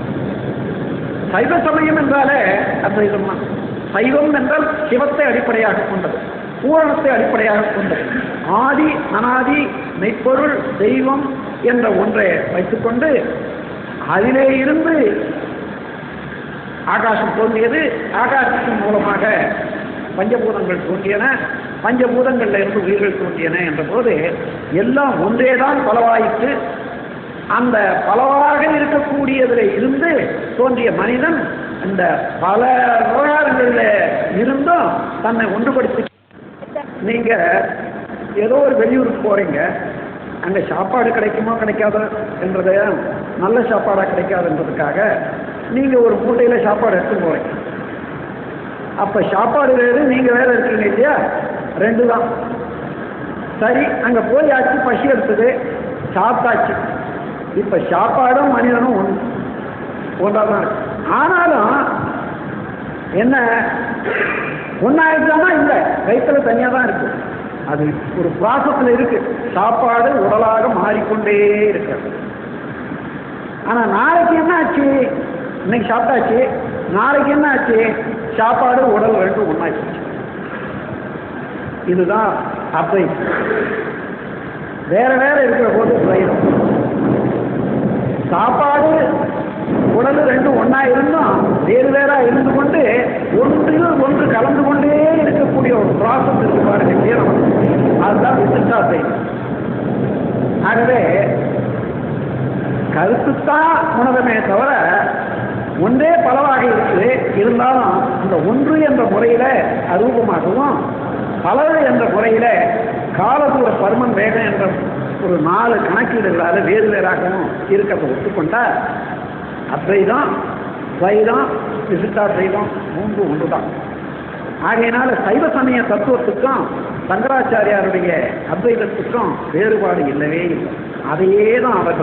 சைவ சமயம் என்றாலே அத்வைதம் தான். சைவம் என்றால் சிவத்தை அடிப்படையாக கொண்டது, பூரணத்தை அடிப்படையாக கொண்டது. ஆதி அனாதி மெய்ப்பொருள் தெய்வம் என்ற ஒன்றை வைத்துக்கொண்டு அதிலே இருந்து ஆகாசம் தோன்றியது, ஆகாசத்தின் மூலமாக பஞ்சபூதங்கள் தோன்றியன, பஞ்சபூதங்களில் இருந்து உயிர்கள் தோன்றியன என்ற போது எல்லாம் ஒன்றேதான் பலவாயிற்று. அந்த பலவாக இருக்கக்கூடியதில் இருந்து தோன்றிய மனிதன் அந்த பல விவகாரங்களில் இருந்தும் தன்னை ஒன்றுபடுத்தி. நீங்க ஏதோ ஒரு வெளியூருக்கு போறீங்க, அங்கே சாப்பாடு கிடைக்குமோ கிடைக்காதோ என்றதை, நல்ல சாப்பாடாக கிடைக்காதுன்றதுக்காக நீங்கள் ஒரு மூட்டையில் சாப்பாடு எடுத்து போகிறீங்க. அப்போ சாப்பாடு வேறு, நீங்கள் வேறு இருக்கீங்க இல்லையா, 2 தான். சரி, அங்கே போய் ஆச்சு, பசி எடுத்தது, சாப்பிட்டாச்சு. இப்போ சாப்பாடும் மனிதனும் ஒன்றாக தான் இருக்கு. ஆனாலும் என்ன ஒன்றாயிடுச்சானா இல்லை, வயிற்றுல தனியாக தான் இருக்கு. அது ஒரு ப்ராசஸில் இருக்கு. சாப்பாடு உடலாக மாறிக்கொண்டே இருக்கிறது. ஆனால் நாளைக்கு என்ன ஆச்சு? இன்னைக்கு சாப்பிட்டாச்சு, நாளைக்கு என்ன ஆச்சு? சாப்பாடு உடல் 2 ஒன்றாச்சு. இதுதான் அத்வைதம். வேற வேற இருக்கிற போது துவைதம். சாப்பாடு உடல் ரெண்டும் ஒன்றா இருந்தும் வேறு வேறாக இருந்து கொண்டு ஒன்றில் ஒன்று கலந்து கொண்டே இருக்கக்கூடிய ஒரு ப்ராசஸ் இருக்கு பாருங்க, அதுதான் விசிஷ்டாத்தை. ஆகவே கருத்துத்தான் உணவமே தவிர ஒன்றே பலவாக இருக்கு. இருந்தாலும் அந்த ஒன்று என்ற முறையில அரூபமாகவும் பலவு என்ற முறையில காலதூர பருமன் வேகம் என்ற ஒரு 4 கணக்கீடுகளால் வேறு வேறாகவும் இருக்கிறத ஒத்துக்கொண்டா அத்வைதம், துவைதம், விசிஷ்டாத்வைதம் 3 ஒன்றுதான். ஆகையினால சைவ சமய தத்துவத்துக்கும் சங்கராச்சாரியாருடைய அத்வைதத்துக்கும் வேறுபாடு இல்லவே இல்லை. அதையே தான் அவர்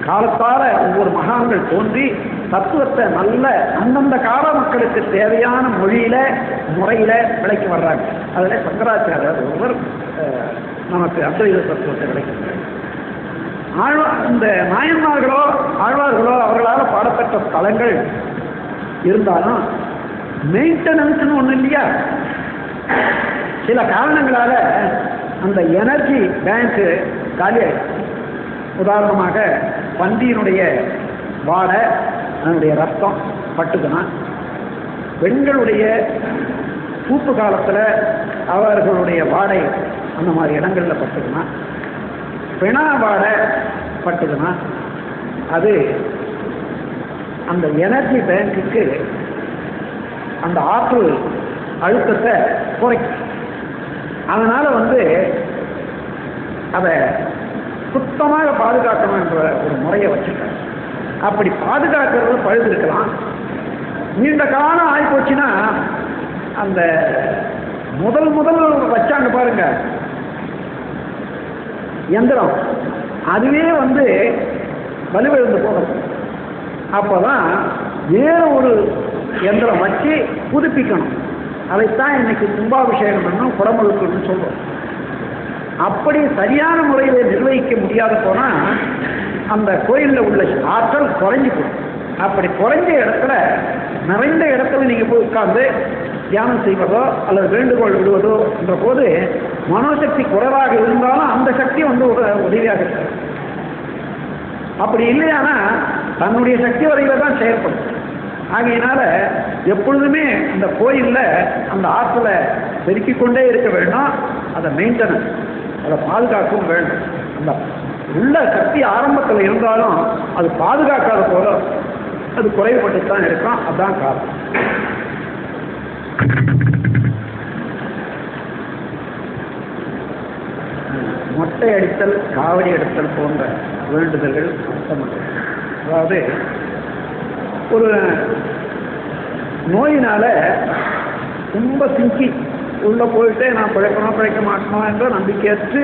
காலத்தால ஒவ்வொரு மகான்கள் தோன்றி தத்துவத்தை நல்ல அந்தந்த கால மக்களுக்கு தேவையான மொழியில முறையில விளக்கி வர்றாங்க. அதுல சங்கராச்சாரியார் ஒருவர் நமக்கு அத்வைத தத்துவத்தை விளக்கிறார். இந்த நாயன்மார்களோ ஆழ்வார்களோ அவர்களால் பாடப்பட்ட ஸ்தலங்கள் இருந்தாலும் மெயின்டெனன்ஸ்னு ஒண்ணு இல்லையா? சில காரணங்களால அந்த எனர்ஜி பேங்க் காலியாயிடுச்சு. உதாரணமாக பன்றியினுடைய வாடை, அதனுடைய ரத்தம் பட்டுக்கணும். பெண்களுடைய பூப்பு காலத்தில் அவர்களுடைய வாடை அந்த மாதிரி இடங்களில் பட்டுக்கணும். பிணா வாடை பட்டுக்கணும். அது அந்த எனர்ஜி பேங்குக்கு அந்த ஆற்றல் அழுத்தத்தை குறைக்கும். அதனால அதை சுத்தமாக பாதுகாக்கணும் என்ற ஒரு முறையை வச்சுருக்காங்க. அப்படி பாதுகாக்கிறது பழுது இருக்கலாம். நீண்ட காலம் ஆகிப்போச்சுன்னா அந்த முதல் வச்சாங்க பாருங்க எந்திரம், அதுவே வலுவிழந்து போகிறது. அப்போதான் வேற ஒரு எந்திரம் வச்சு புதுப்பிக்கணும். அதைத்தான் இன்னைக்கு கும்பாபிஷேகம் பண்ணணும், குடமுழுக்குன்னு சொல்றோம். அப்படி சரியான முறையில் நிர்வகிக்க முடியாத போனால் அந்த கோயிலில் உள்ள ஆற்றல் குறைஞ்சி போகும். அப்படி குறைஞ்ச இடத்துல நிறைந்த இடத்துல நீங்கள் போய் உட்கார்ந்து தியானம் செய்வதோ அல்லது வேண்டுகோள் விடுவதோ என்ற போது மனோசக்தி குறைவாக இருந்தாலும் அந்த சக்தி உதவியாக இருக்காது. அப்படி இல்லையானா தன்னுடைய சக்தி வரையில தான் செயல்படும். ஆகையினால எப்பொழுதுமே இந்த கோயிலில் அந்த ஆற்றலை பெருக்கிக் கொண்டே இருக்க வேண்டும். அதை மெயின்டெனன்ஸ், அதை பாதுகாக்கவும் வேண்டும். அந்த உள்ள சக்தி ஆரம்பத்தில் இருந்தாலும் அது பாதுகாக்காத போல அது குறைவுபட்டு தான் இருக்கும். அதுதான் காரணம். மொட்டை அடித்தல், காவடி அடித்தல் போன்ற வேண்டுதல்கள் அர்த்தமற்றது. அதாவது ஒரு நோயினால ரொம்ப சிங்கி உள்ள போயிட்டு நான் பிழைக்க மாட்டோம் என்ற நம்பிக்கையற்று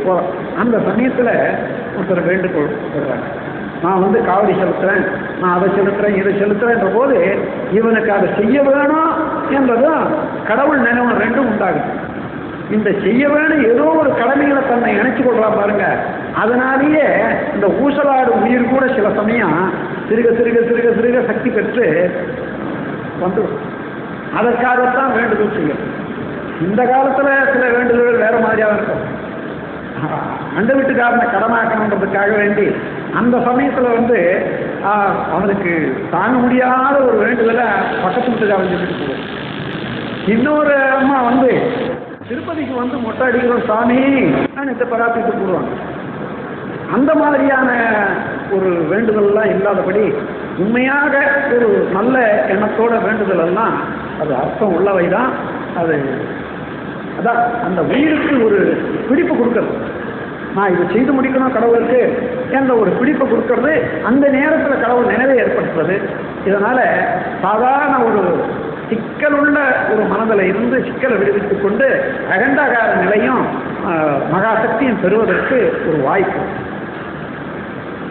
போகிறோம். அந்த சமயத்தில் ஒருத்தர் வேண்டுகோள் சொல்கிறாங்க, நான் காவடி செலுத்துறேன், நான் அதை செலுத்துறேன், இதை செலுத்துறேன்ற போது இவனுக்கு அதை செய்ய வேணும் என்பதும் கடவுள் நினைவு ரெண்டும் உண்டாகுது. இந்த செய்ய வேணும் ஏதோ ஒரு கடமைகளை தன்னை இணைச்சு கொள்றான் பாருங்க. அதனாலேயே இந்த ஊசலாடு உயிர் கூட சில சமயம் சிறுக சிறுக சிறுக சிறுக சக்தி பெற்று வந்துடும். அதற்காகத்தான் வேண்டுதல் செய்யும். இந்த காலத்தில் சில வேண்டுதல்கள் வேற மாதிரியாக இருக்கும். அண்ட வீட்டுக்காரனை கடமாக்கணுன்றதுக்காக வேண்டி அந்த சமயத்தில் அவனுக்கு தாங்க முடியாத ஒரு வேண்டுதலை பக்கத்து வீட்டுக்காரன் சொல்லிட்டு போகும். இன்னொரு அம்மா திருப்பதிக்கு மொட்டை அடிக்கிறோம் சாமி இந்த பராப்பிட்டு போடுவாங்க. அந்த மாதிரியான ஒரு வேண்டுதல்லாம் இல்லாதபடி உண்மையாக ஒரு நல்ல எண்ணத்தோட வேண்டுதல் எல்லாம் அது அர்த்தம் உள்ளவை தான். அதான் அந்த உயிருக்கு ஒரு பிடிப்பு கொடுக்கறது. நான் இதை செய்து முடிக்கணும் கடவுளுக்கு என்ற ஒரு பிடிப்பை கொடுக்கறது, அந்த நேரத்தில் கடவுள் நினைவை ஏற்படுத்துறது. இதனால் சாதாரண ஒரு சிக்கலுள்ள ஒரு மனதில் இருந்து சிக்கலை விடுவித்துக் கொண்டு அகண்டாகார நிலையும் மகாசக்தியும் பெறுவதற்கு ஒரு வாய்ப்பு.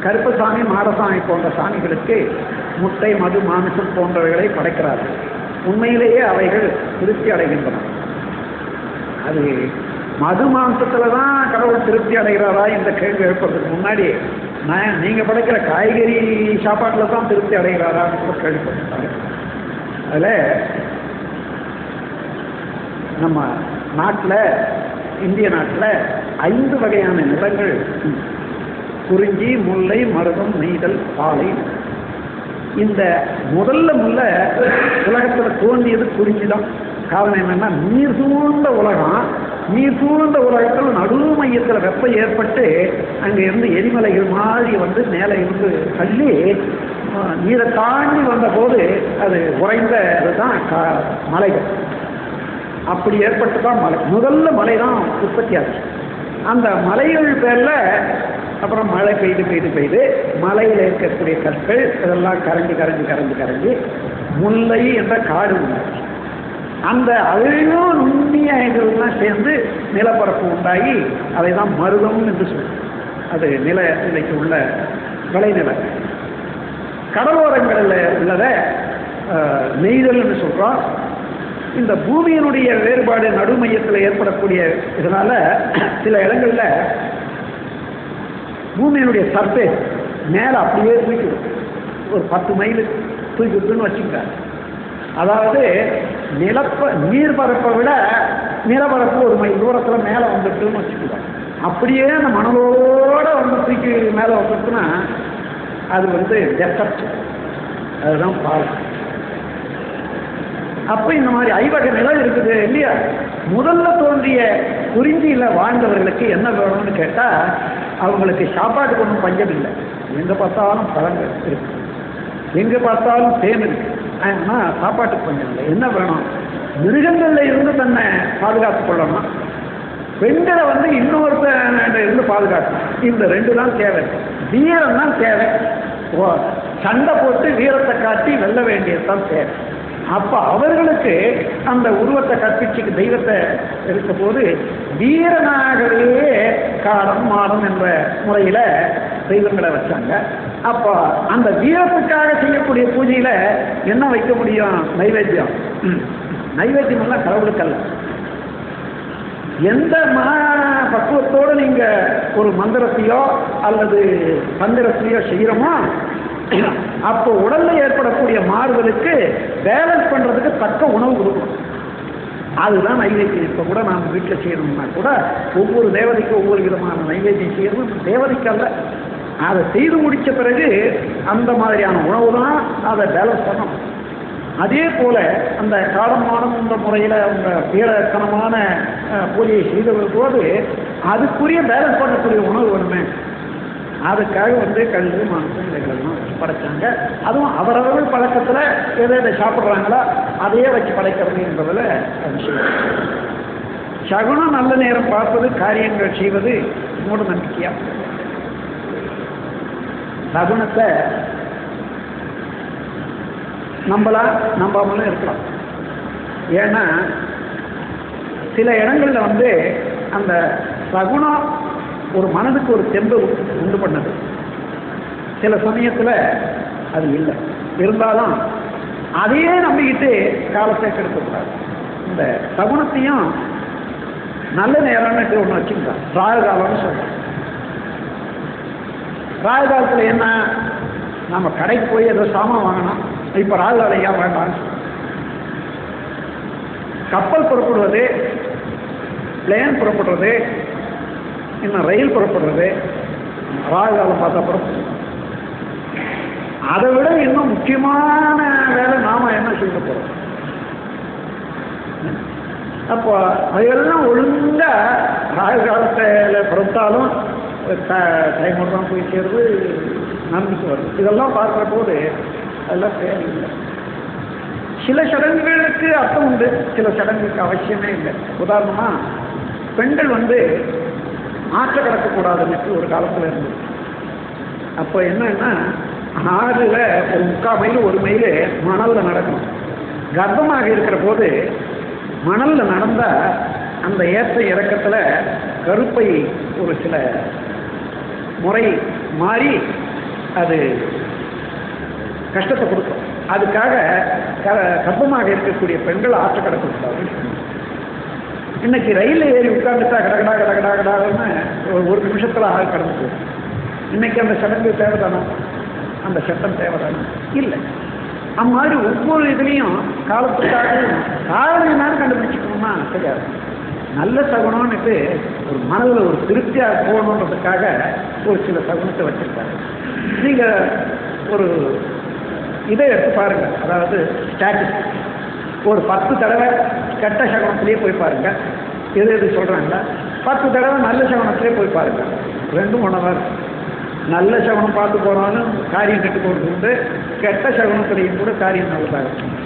கருப்பசாமி, மாடசாமி போன்ற சாமிகளுக்கு முட்டை, மது, மாமிசம் போன்றவைகளை படைக்கிறார்கள். உண்மையிலேயே அவைகள் திருப்தி அடைகின்றன. அது மது மாம்சத்தில் தான் கடவுள் திருப்தி அடைகிறாரா என்ற கேள்வி எழுப்பதுக்கு முன்னாடி நீங்கள் படைக்கிற காய்கறி சாப்பாட்டில் தான் திருப்தி அடைகிறாரான்னு கேள்விப்பட்டிருக்காங்க. அதில் நம்ம நாட்டில், இந்திய நாட்டில் 5 வகையான நிலங்கள். குறிஞ்சி, முல்லை, மருதம், நெய்தல், பாலை. இந்த முதல்ல முல்லை உலகத்தில் தோன்றியது குறிஞ்சி தான். காரணம் என்னன்னா, நீர் சூழ்ந்த உலகம். நீர் சூழ்ந்த உலகத்தில் நடு மையத்தில் வெப்பம் ஏற்பட்டு அங்கே இருந்து எரிமலைகள் மாதிரி வந்து மேலே இருந்து தள்ளி நீரை தாண்டி வந்த போது அது உறைந்தது தான் மலைகள். அப்படி ஏற்பட்டு தான் மலை, முதல்ல மலை தான் உற்பத்தி ஆச்சு. அந்த மலைகள் பேரில் அப்புறம் மழை பெய்து மலையில் இருக்கக்கூடிய கற்கள் இதெல்லாம் கரைஞ்சி முல்லை என்ற காடு உண்டாச்சு. அந்த அழிவும் நுண்ணிய இதெல்லாம் சேர்ந்து நிலப்பரப்பு உண்டாகி அதை தான் மருதம் என்று சொல்லுவோம். அது நிலைக்கு உள்ள விளைநிலை. கடலோரங்களில் உள்ளதை நெய்தல் என்று சொல்கிறோம். இந்த பூமியினுடைய வேறுபாடு நடுமையத்தில் ஏற்படக்கூடிய இதனால சில இடங்களில் பூமியினுடைய சர்ஃபேஸ் மேலே அப்படியே தூக்கிடும். ஒரு 10 மைல் தூக்கிடுன்னு வச்சுக்கிறாங்க. அதாவது நீர்பரப்பை விட நிலப்பரப்பு 1 மைல் தூரத்தில் மேலே வந்துட்டுன்னு வச்சுக்கிறாங்க. அப்படியே அந்த மணலோடு வந்து தூக்கி மேலே வந்துட்டுன்னா அது வந்து டெசர்ட், அதுதான் பாலம். அப்போ இந்த மாதிரி ஐவகை நிலம் இருக்குது இல்லையா. முதல்ல தோன்றிய குறிஞ்சியில் வாழ்ந்தவர்களுக்கு என்ன வேணும்னு கேட்டால் அவங்களுக்கு சாப்பாட்டுக்கு ஒன்றும் பஞ்சம் இல்லை. எங்கே பார்த்தாலும் பழங்கள் இருக்கு, எங்கே பார்த்தாலும் தேன் இருக்கு. ஆனால் சாப்பாட்டுக்கு பஞ்சம் இல்லை. என்ன வேணும்? மிருகங்களில் இருந்து தன்னை பாதுகாத்து கொள்ளணும், பெண்களை வந்து இன்னொருத்த இருந்து பாதுகாக்கணும். இந்த 2 தான் தேவை. வீரம் தான் தேவை. சண்டை போட்டு வீரத்தை காட்டி வெல்ல வேண்டியதுதான் தேவை. அப்போ அவர்களுக்கு அந்த உருவத்தை கற்பிச்சுக்கு தெய்வத்தை இருக்க போது வீரனாகவே காடம் மாடம் என்ற முறையில் தெய்வங்களை வச்சாங்க. அப்போ அந்த வீரத்துக்காக செய்யக்கூடிய பூஜையில் என்ன வைக்க முடியும்? நைவேத்தியம். நைவேத்தியம் எல்லாம் கடவுளுக்கல்ல. எந்த பக்குவத்தோடு நீங்கள் ஒரு மந்திரத்தையோ அல்லது மந்திரத்தையோ செய்கிறோமோ அப்போ உடல்ல ஏற்படக்கூடிய மாறுதலுக்கு பேலன்ஸ் பண்ணுறதுக்கு தக்க உணவு கொடுக்கணும். அதுதான் நைவேத்தியம். இப்போ கூட நாம் வீட்டில் செய்யணும்னா கூட ஒவ்வொரு தேவதைக்கும் ஒவ்வொரு விதமான நைவேத்தியம் செய்யணும். தேவதைக்கல்ல, அதை செய்து முடித்த பிறகு அந்த மாதிரியான உணவு தான் அதை பேலன்ஸ் பண்ணணும். அதே போல் அந்த காலமானம் என்ற முறையில் அவங்க வீரத்தனமான பூஜையை செய்த போது அதுக்குரிய பேலன்ஸ் பண்ணக்கூடிய உணவு வேணுமே. அதுக்காக வந்து கல் மாம்சம் இதைகள்லாம் வச்சு படைச்சாங்க. அதுவும் அவரவர்கள் பழக்கத்தில் எதை சாப்பிட்றாங்களோ அதையே வச்சு படைக்கிறது என்பதில் விஷயம். சகுனம் நல்ல நேரம் பார்ப்பது, காரியங்கள் செய்வது மூட நம்பிக்கையா. சகுனத்தை நம்பலாம், நம்பாமலும் இருக்கலாம். ஏன்னா சில இடங்களில் வந்து அந்த சகுனம் ஒரு மனதுக்கு ஒரு தெம்பு உண்டு பண்ணது. சில சமயத்தில் அது இல்லை. இருந்தாலும் அதையே நம்பிக்கிட்டு காலத்தை கெடுக்கக்கூடாது. இந்த சகுனத்தையும் நல்ல நேரம்னு ஒன்று வச்சுக்கிட்டான். ராகு காலம்னு சொல்கிறோம். ராகு காலத்தில் என்ன, நம்ம கடைக்கு போய் ஏதோ சாமான் வாங்கணும். இப்போ ராகு காலம் ஏன் வேண்டாம்? கப்பல் புறப்படுவது, பிளேன் புறப்படுறது, இன்னும் ரயில் புறப்படுறது ராகு காலம் பார்த்தா புறப்படும். அதை விட இன்னும் முக்கியமான வேலை நாம என்ன செய்ய போகிறோம்? அப்போ அதையெல்லாம் ஒழுங்கா ராகு காலத்தில் புறப்பட்டாலும் டைமோடு தான் போய் சேர்ந்து நடந்துட்டு வருது. இதெல்லாம் பார்க்குற போது அதெல்லாம் தேவையில்லை. சில சடங்குகளுக்கு அர்த்தம் உண்டு, சில சடங்குக்கு அவசியமே இல்லை. உதாரணமாக பெண்கள் வந்து ஆற்ற கடக்கக்கூடாதுன்னு ஒரு காலத்தில் இருந்தது. அப்போ என்னன்னா ஆறுல ஒரு 3/4 மைல் 1 மைல் மணலில் நடக்கணும். கர்ப்பமாக இருக்கிற போது மணலில் நடந்தால் அந்த ஏற்ற இறக்கத்தில் கருப்பை ஒரு சில முறை மாறி அது கஷ்டத்தை கொடுக்கும். அதுக்காக கர்ப்பமாக இருக்கக்கூடிய பெண்கள் ஆற்ற கடக்கக்கூடாது. இன்னைக்கு ரயிலில் ஏறி உட்கார்ந்துட்டா கடகடா கடகடா கடான்னு 1 நிமிஷத்தில் ஆக கடந்து போகும். இன்னைக்கு அந்த சடங்கு தேவைதானா? அந்த சட்டம் தேவைதானா? இல்லை. அம்மாதிரி ஒவ்வொரு இதுலேயும் காலத்துக்காக காரணம் என்னன்னு கண்டுபிடிச்சிக்கணும்னா தெரியாது. நல்ல சகுனம்னுட்டு ஒரு மனதில் ஒரு திருப்தியாக போகணுன்றதுக்காக ஒரு சில சகுனத்தை வச்சுருக்காங்க. நீங்கள் ஒரு இதை எடுத்து பாருங்கள், அதாவது ஸ்டாட்டிஸ்டிக்ஸ். ஒரு 10 தடவை கெட்ட சகுனத்திலே போய் பாருங்கள், எது சொல்கிறாங்களா, 10 தடவை நல்ல சகுனத்திலே போய் பாருங்கள், ரெண்டும் ஒன்றா இருக்கும். நல்ல சகுனம் பார்த்து போனாலும் காரியம் கெட்டு போட்டு, கெட்ட சகுனத்திலையும் கூட காரியம் நல்லதாக இருக்கும்.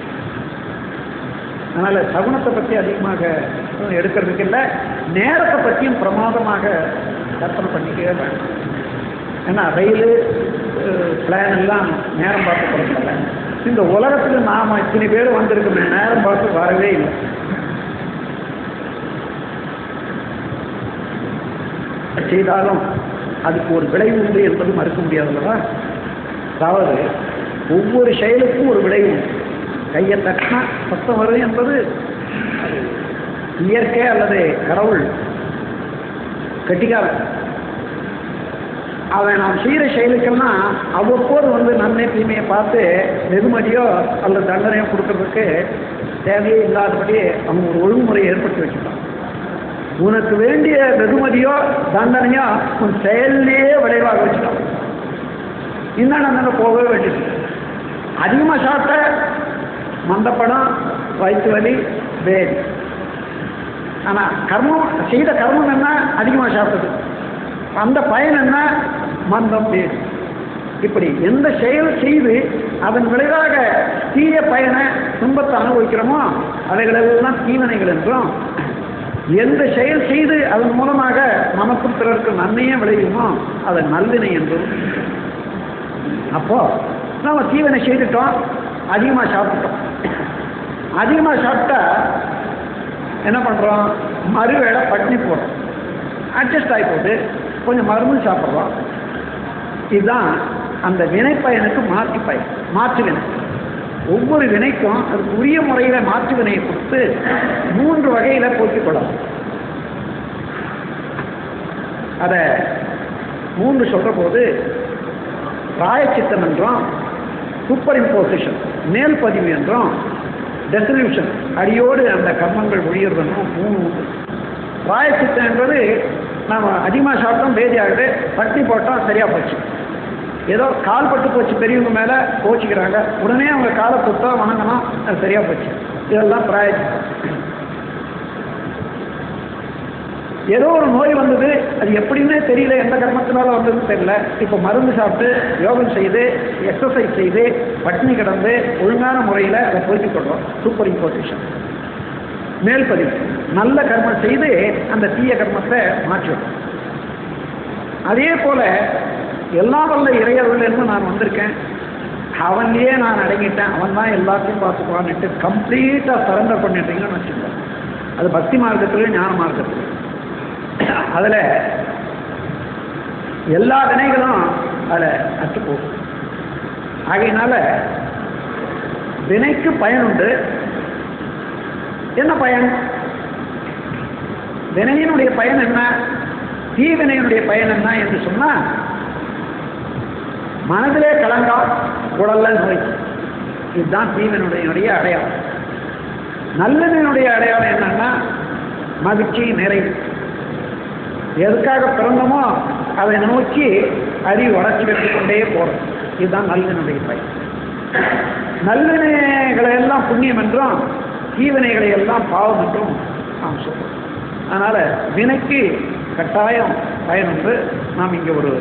அதனால் சகுனத்தை பற்றி அதிகமாக எடுக்கிறதுக்கு இல்லை, நேரத்தை பற்றியும் பிரமாதமாக கற்பனை பண்ணிக்கவே வேண்டாம். ஏன்னா ரயிலு பிளான் எல்லாம் நேரம் பார்த்து கொடுக்கல. இந்த உலகத்தில் நாம் இத்தனை பேர் வந்திருக்கோமே, நேரம் பார்த்து வரவே இல்லை. செய்தாலும் அதுக்கு ஒரு விளைவு உண்டு என்பது மறுக்க முடியாதுல்லவா? அதாவது ஒவ்வொரு செயலுக்கும் ஒரு விளைவு உண்டு. கையை தட்டினா சத்தம் வரும் என்பது இயற்கை அல்லது கடவுள் கட்டிக்காரன். அவன் நாம் செய்கிற செயலுக்கெல்லாம் அவ்வப்போது நன்மை தீமையை பார்த்து வெகுமதியோ அல்லது தண்டனையோ கொடுக்கறதுக்கு தேவையே இல்லாதபடி அவங்க ஒரு ஒழுங்குமுறையை ஏற்படுத்தி வச்சுட்டான். உனக்கு வேண்டிய வெகுமதியோ தண்டனையோ உன் செயல்லையே விளைவாக வச்சுட்டான். இன்னும் நம்ம போகவே வேண்டியது. அதிகமாக சாப்பிட்ட மந்தப்படம், வயிற்று வலி, வேதி. ஆனால் கர்மம் செய்த கர்மம் என்ன? அதிகமாக சாப்பிட்டது. அந்த பயன் என்ன? மந்தம், வேதி. இப்படி எந்த செயல் செய்து அதன் விளைவாக தீய பயனை துன்பத்தை அனுபவிக்கிறோமோ அவைகளெல்லாம் தீவனைகள் என்றும், எந்த செயல் செய்து அதன் மூலமாக நமக்கும் பிறருக்கு நன்மையே விளையுமோ அதை நல்வினை என்றும். அப்போ நம்ம தீவனை செய்துட்டோம், அதிகமாக சாப்பிட்டோம். அதிகமாக சாப்பிட்டா என்ன பண்ணுறோம்? மறுவேளை பட்டினி போடுறோம், அட்ஜஸ்ட் ஆகி போட்டு கொஞ்சம் மருந்து சாப்பிட்றோம். இதுதான் அந்த வினைப்பயனுக்கு மாற்று பயன், மாற்று வினை. ஒவ்வொரு வினைக்கும் அதுக்கு உரிய முறையில் மாற்று வினையை கொடுத்து 3 வகையில் போக்கிக் கொள்ளலாம். அதை 3 சொல்கிற போது பிராயச்சித்தம் என்றும், சூப்பர் இம்போசிஷன் மேல் பதிவு என்றும், டெசல்யூஷன் அடியோடு அந்த கர்மங்கள் ஒழியறதுன்னும் 3 உண்டு. பிராயச்சித்தம் என்பது நாம் அதிகமாக சாப்பிட்டோம், வேதி ஆகுது, பட்டி போட்டோம், சரியாக போச்சு. ஏதோ கால் பட்டு போச்சு, பெரியவங்க மேலே கோச்சிக்கிறாங்க, உடனே அவங்க காலை தொட்டா வணங்கணும், அது சரியாக போச்சு. இதெல்லாம் பிராயச்சித்தம். ஏதோ ஒரு நோய் வந்தது, அது எப்படின்னே தெரியல, எந்த கர்மத்தினால வந்ததுன்னு தெரியல. இப்போ மருந்து சாப்பிட்டு யோகம் செய்து எக்ஸசைஸ் செய்து பட்டினி கிடந்து ஒழுங்கான முறையில் அதை போய்கிக் கொள்றோம். சூப்பர் இம்போசிஷன் மேல் பதிவு. நல்ல கர்மம் செய்து அந்த தீய கர்மத்தை மாற்றுவோம். அதே போல எல்லாம் வல்ல இறையர்கள் என்று நான் வந்திருக்கேன், அவன்லேயே நான் அடங்கிட்டேன், அவன் தான் எல்லாத்தையும் பார்த்துக்குவான்ட்டு கம்ப்ளீட்டாக சரண்டர் பண்ணிட்டீங்கன்னு வச்சுக்கோங்க. அது பக்தி மார்க்கத்திலையும் ஞான மார்க்கத்திலையும். அதில் எல்லா வினைகளும் அதில் அற்றுப்போகும். ஆகையினால வினைக்கு பயன் உண்டு. என்ன பயன்? வினையினுடைய பயன் என்ன, தீவினையினுடைய பயன் என்ன என்று சொன்னால், மனதிலே கலங்கா, உடல்ல நோய். இதுதான் தீவினுடைய அடையாளம். நல்லவினுடைய அடையாளம் என்னன்னா மகிழ்ச்சி, நிறைவு. எதுக்காக பிறந்தமோ அதை நோக்கி அறிவு வளர்ச்சி பெற்றுக்கொண்டே போகிறோம். இதுதான் நல்லவினுடைய பயன். நல்லவினைகளை எல்லாம் புண்ணியம் என்றும், தீவினைகளை எல்லாம் பாவம் என்றும் நாம் சொல்றோம். அதனால் வினைக்கு கட்டாயம் பயன் உண்டு. நாம் இங்கே ஒரு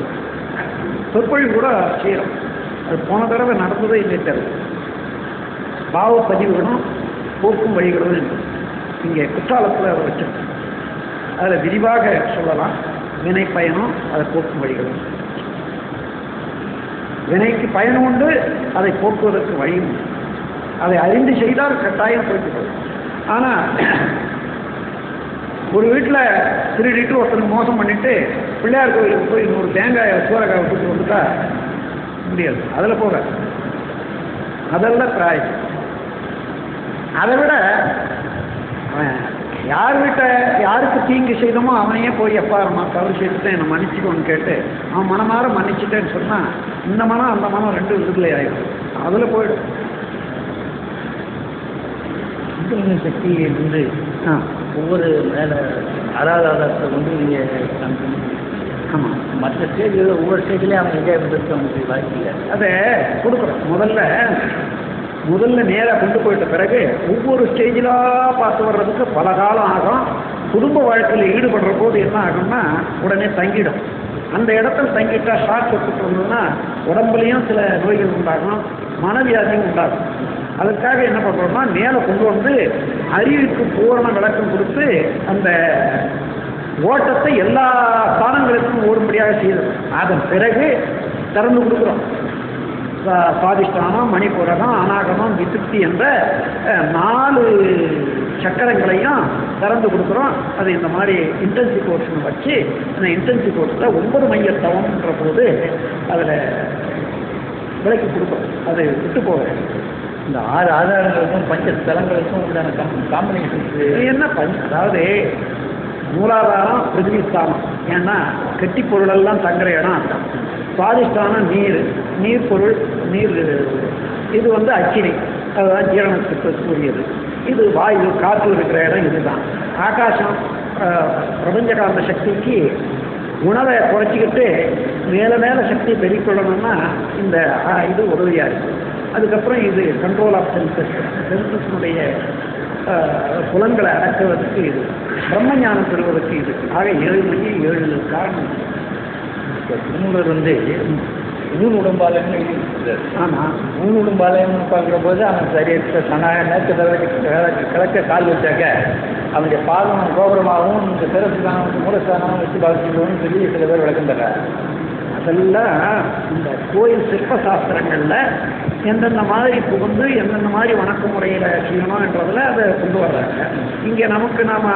சொற்பொழிவு கூட செய்கிறோம். அது போன தடவை நடந்ததே இல்லை. பாவ பதிவுகளும் போக்கும் வழிகளும் இங்கே குற்றாலத்தில் அதை வச்சிருக்கோம். அதில் விரிவாக சொல்லலாம். வினை பயனும் அதை போக்கும் வழிகளும். வினைக்கு பயனும் உண்டு, அதை போக்குவதற்கு வழியும் உண்டு. அதை அறிந்து செய்தால் கட்டாயம் போய்விடும். ஆனால் ஒரு வீட்டில் திருடிட்டு ஒருத்தனுக்கு மோசம் பண்ணிட்டு பிள்ளையார் கோயிலுக்கு போய் 100 தேங்காயை சூறக்காயை கொடுத்து வந்துட்டா முடியாது. அதில் போக அதெல்லாம் பிராயம். அதை விட யார் வீட்டை யாருக்கு தீங்கு செய்தோமோ அவனையே போய் எப்பா நம்ம தவறு செய்துட்டு என்னை மன்னிச்சுக்கோன்னு கேட்டு அவன் மனமாற மன்னிச்சுட்டேன்னு சொன்னால் இந்த மனம் அந்த மனம் 2 விடுதலை ஆகிடும். அதில் போயிடும். சக்தியை வந்து ஒவ்வொரு மேலே ஆதாரத்தை வந்து நீங்கள் ஆமாம், மற்ற ஸ்டேஜில் ஒவ்வொரு ஸ்டேஜ்லேயும் அவன் என்ஜாய் பண்ணுறதுக்கு அவனுக்கு வாய்ப்பு இல்லை. அதை கொடுக்குறோம். முதல்ல நேராக கொண்டு போயிட்ட பிறகு ஒவ்வொரு ஸ்டேஜிலாக பார்த்து வர்றதுக்கு பல காலம் ஆகும். குடும்ப வாழ்க்கையில் ஈடுபடுற போது என்ன ஆகும்னா உடனே தங்கிடும். அந்த இடத்துல தங்கிட்டா ஷாக் கொடுத்துட்டு வந்ததுன்னா உடம்புலையும் சில நோய்கள் உண்டாகும், மனவியாதியும் உண்டாகும். அதுக்காக என்ன பண்ணுறோம்னா மேலே கொண்டு வந்து அறிவுக்கு பூரண விளக்கம் கொடுத்து அந்த ஓட்டத்தை எல்லா ஸ்தானங்களுக்கும் ஓடும்படியாக செய்யணும். அதன் பிறகு திறந்து கொடுக்குறோம். சுவாதிஷ்டானம், மணிபூரகம், அநாகமம், விசுப்தி என்ற 4 சக்கரங்களையும் திறந்து கொடுக்குறோம். அது இந்த மாதிரி இன்டென்சிவ் கோர்ஸ்னு வச்சு அந்த இன்டென்சிவ் கோர்ஸில் 9 மைய தவம்ன்ற போது அதில் விலைக்கு கொடுக்குறோம். அது விட்டு போகிறேன். இந்த 6 ஆதாரங்களுக்கும் பஞ்சஸ்தலங்களுக்கும் உண்டான காம்பினேஷன் என்ன அதாவது மூலாதாரம் பிருத்திவிஸ்தானம், ஏன்னா கெட்டி பொருளெல்லாம் தங்குற இடம் அதுதான். சுவாதிஷ்டானம் நீர் பொருள், நீர் இது வந்து அக்கினி, அதுதான் ஜீரணத்துக்கு உரியது. இது வாயு, காற்று இருக்கிற இடம் இதுதான். ஆகாசம் பிரபஞ்சகாந்த சக்திக்கு உணவை குறைச்சிக்கிட்டு மேலே சக்தியை பெருக்கிக்கொள்ளணும்னா இந்த இது உதவியாக இருக்குது. அதுக்கப்புறம் இது கண்ட்ரோல் ஆஃப் சென்சஸ்னுடைய புலன்களை அடக்குவதற்கு இது, பிரம்மஞானம் பெறுவதற்கு இது. ஆக 7 மணி 7 காரணம். திருமூலர் வந்து ஊன் உடம்பாலயம்னு ஆமாம், ஊன் உடம்பாலயம்னு பார்க்குற போது அவன் சரியாக நேற்று கிழக்க கால் வச்சாக்க அவனுடைய பாதம் கோபுரமாகவும் இந்த சிறப்புதானம் மூலஸ்தானம் வச்சு பாதிச்சுக்கணும்னு சொல்லி சில பேர் விளக்கம் தர்றாங்க. அதெல்லாம் இந்த கோயில் சிற்ப சாஸ்திரங்களில் எந்தெந்த மாதிரி புகுந்து எந்தெந்த மாதிரி வணக்க முறையில் செய்யணும்ன்றதில் அதை கொண்டு வர்றாங்க. இங்கே நமக்கு நாம்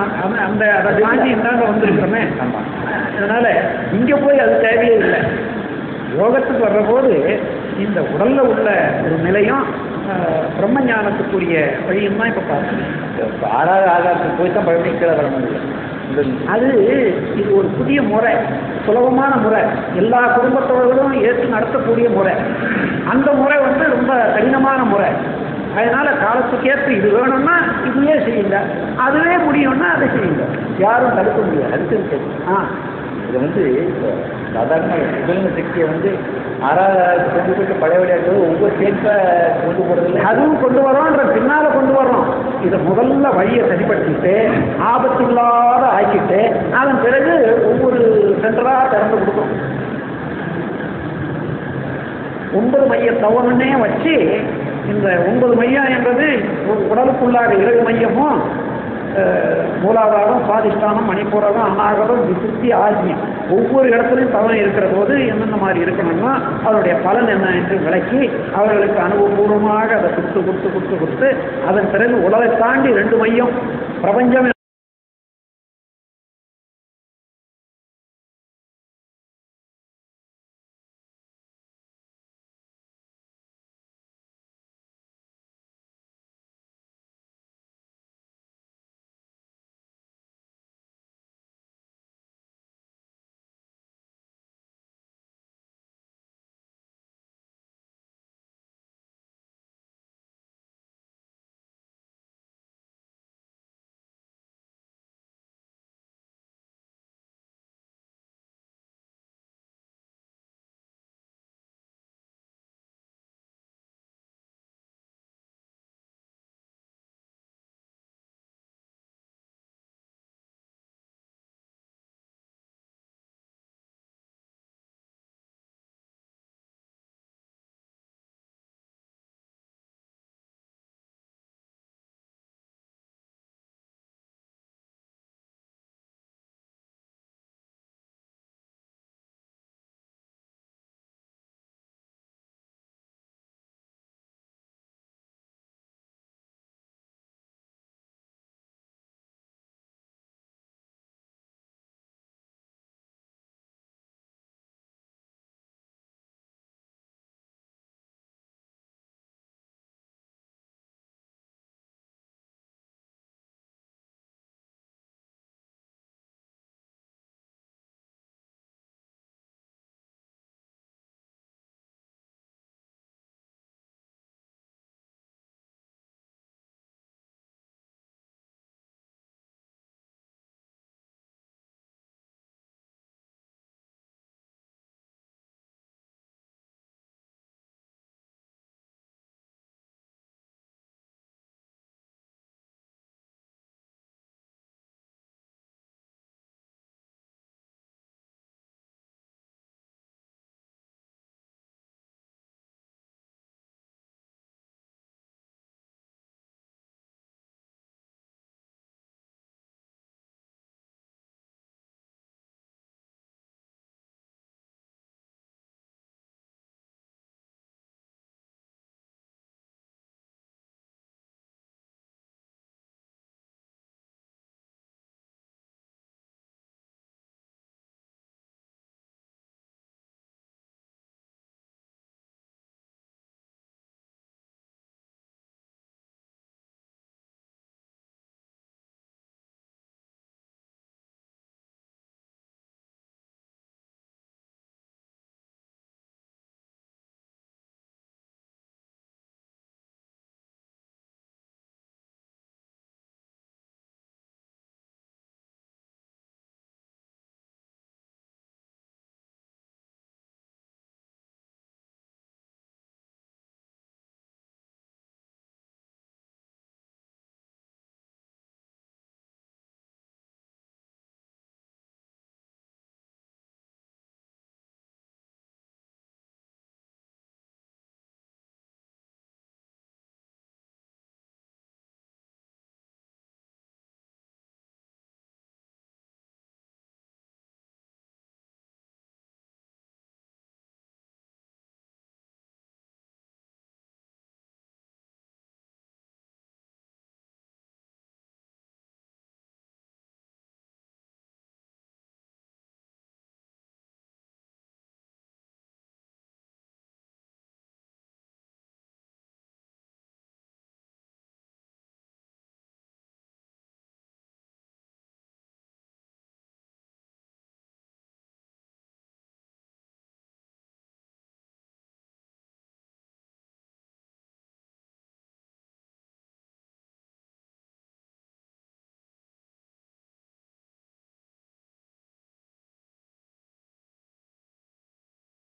அந்த அதை தாண்டி இந்தாங்க வந்திருக்கிறோமே. ஆமாம், அதனால் இங்கே போய் அது தேவையே இல்லை. யோகத்துக்கு வர்ற போது இந்த உடலில் உள்ள ஒரு நிலையும் பிரம்ம ஞானத்துக்குரிய வழியும் தான் இப்போ பார்க்கணும். 6வது ஆதாரத்துக்கு போய் தான் பழனி கீழே வர முடியும். அது இது ஒரு புதிய முறை, சுலபமான முறை, எல்லா குடும்பத்தவர்களும் ஏற்று நடத்தக்கூடிய முறை. அந்த முறை வந்து ரொம்ப கடினமான முறை. அதனால காலத்துக்கேற்ற இது வேணும்னா இதுவே செய்யுங்க, அதுவே முடியும்னா அதை செய்யுங்க, யாரும் தடுக்க முடியாது. அடுத்து இதை வந்து சாதாரண உடல்நல சக்தியை வந்து 6வது கொண்டு போயிட்டு பழைய விளையாட்டு ஒவ்வொரு ஸ்டேட்ஸை கொண்டு போகிறதில்ல, அதுவும் கொண்டு வரோன்ற பின்னால் கொண்டு வர்றோம். இதை முதல்ல வழியை சரிப்படுத்திட்டு ஆபத்து இல்லாத ஆக்கிட்டு அதன் பிறகு ஒவ்வொரு சென்டராக திறந்து கொடுக்கும். 9 மைய தவறுனே வச்சு இந்த 9 மையம் என்பது உடலுக்குள்ளாக 7 மையமும் மூலாதாரம், சுவாதிஷ்டானம், மணிபூரகம், அநாகரம், விசுப்தி, ஆஜ்யம் ஒவ்வொரு இடத்துலையும் தவறு இருக்கிற போது என்னென்ன மாதிரி இருக்கணும்னா அதனுடைய பலன் என்ன என்று விளக்கி அவர்களுக்கு அனுபவபூர்வமாக அதை கொடுத்து அதன் பிறகு உலகை தாண்டி 2 மையம் பிரபஞ்சம்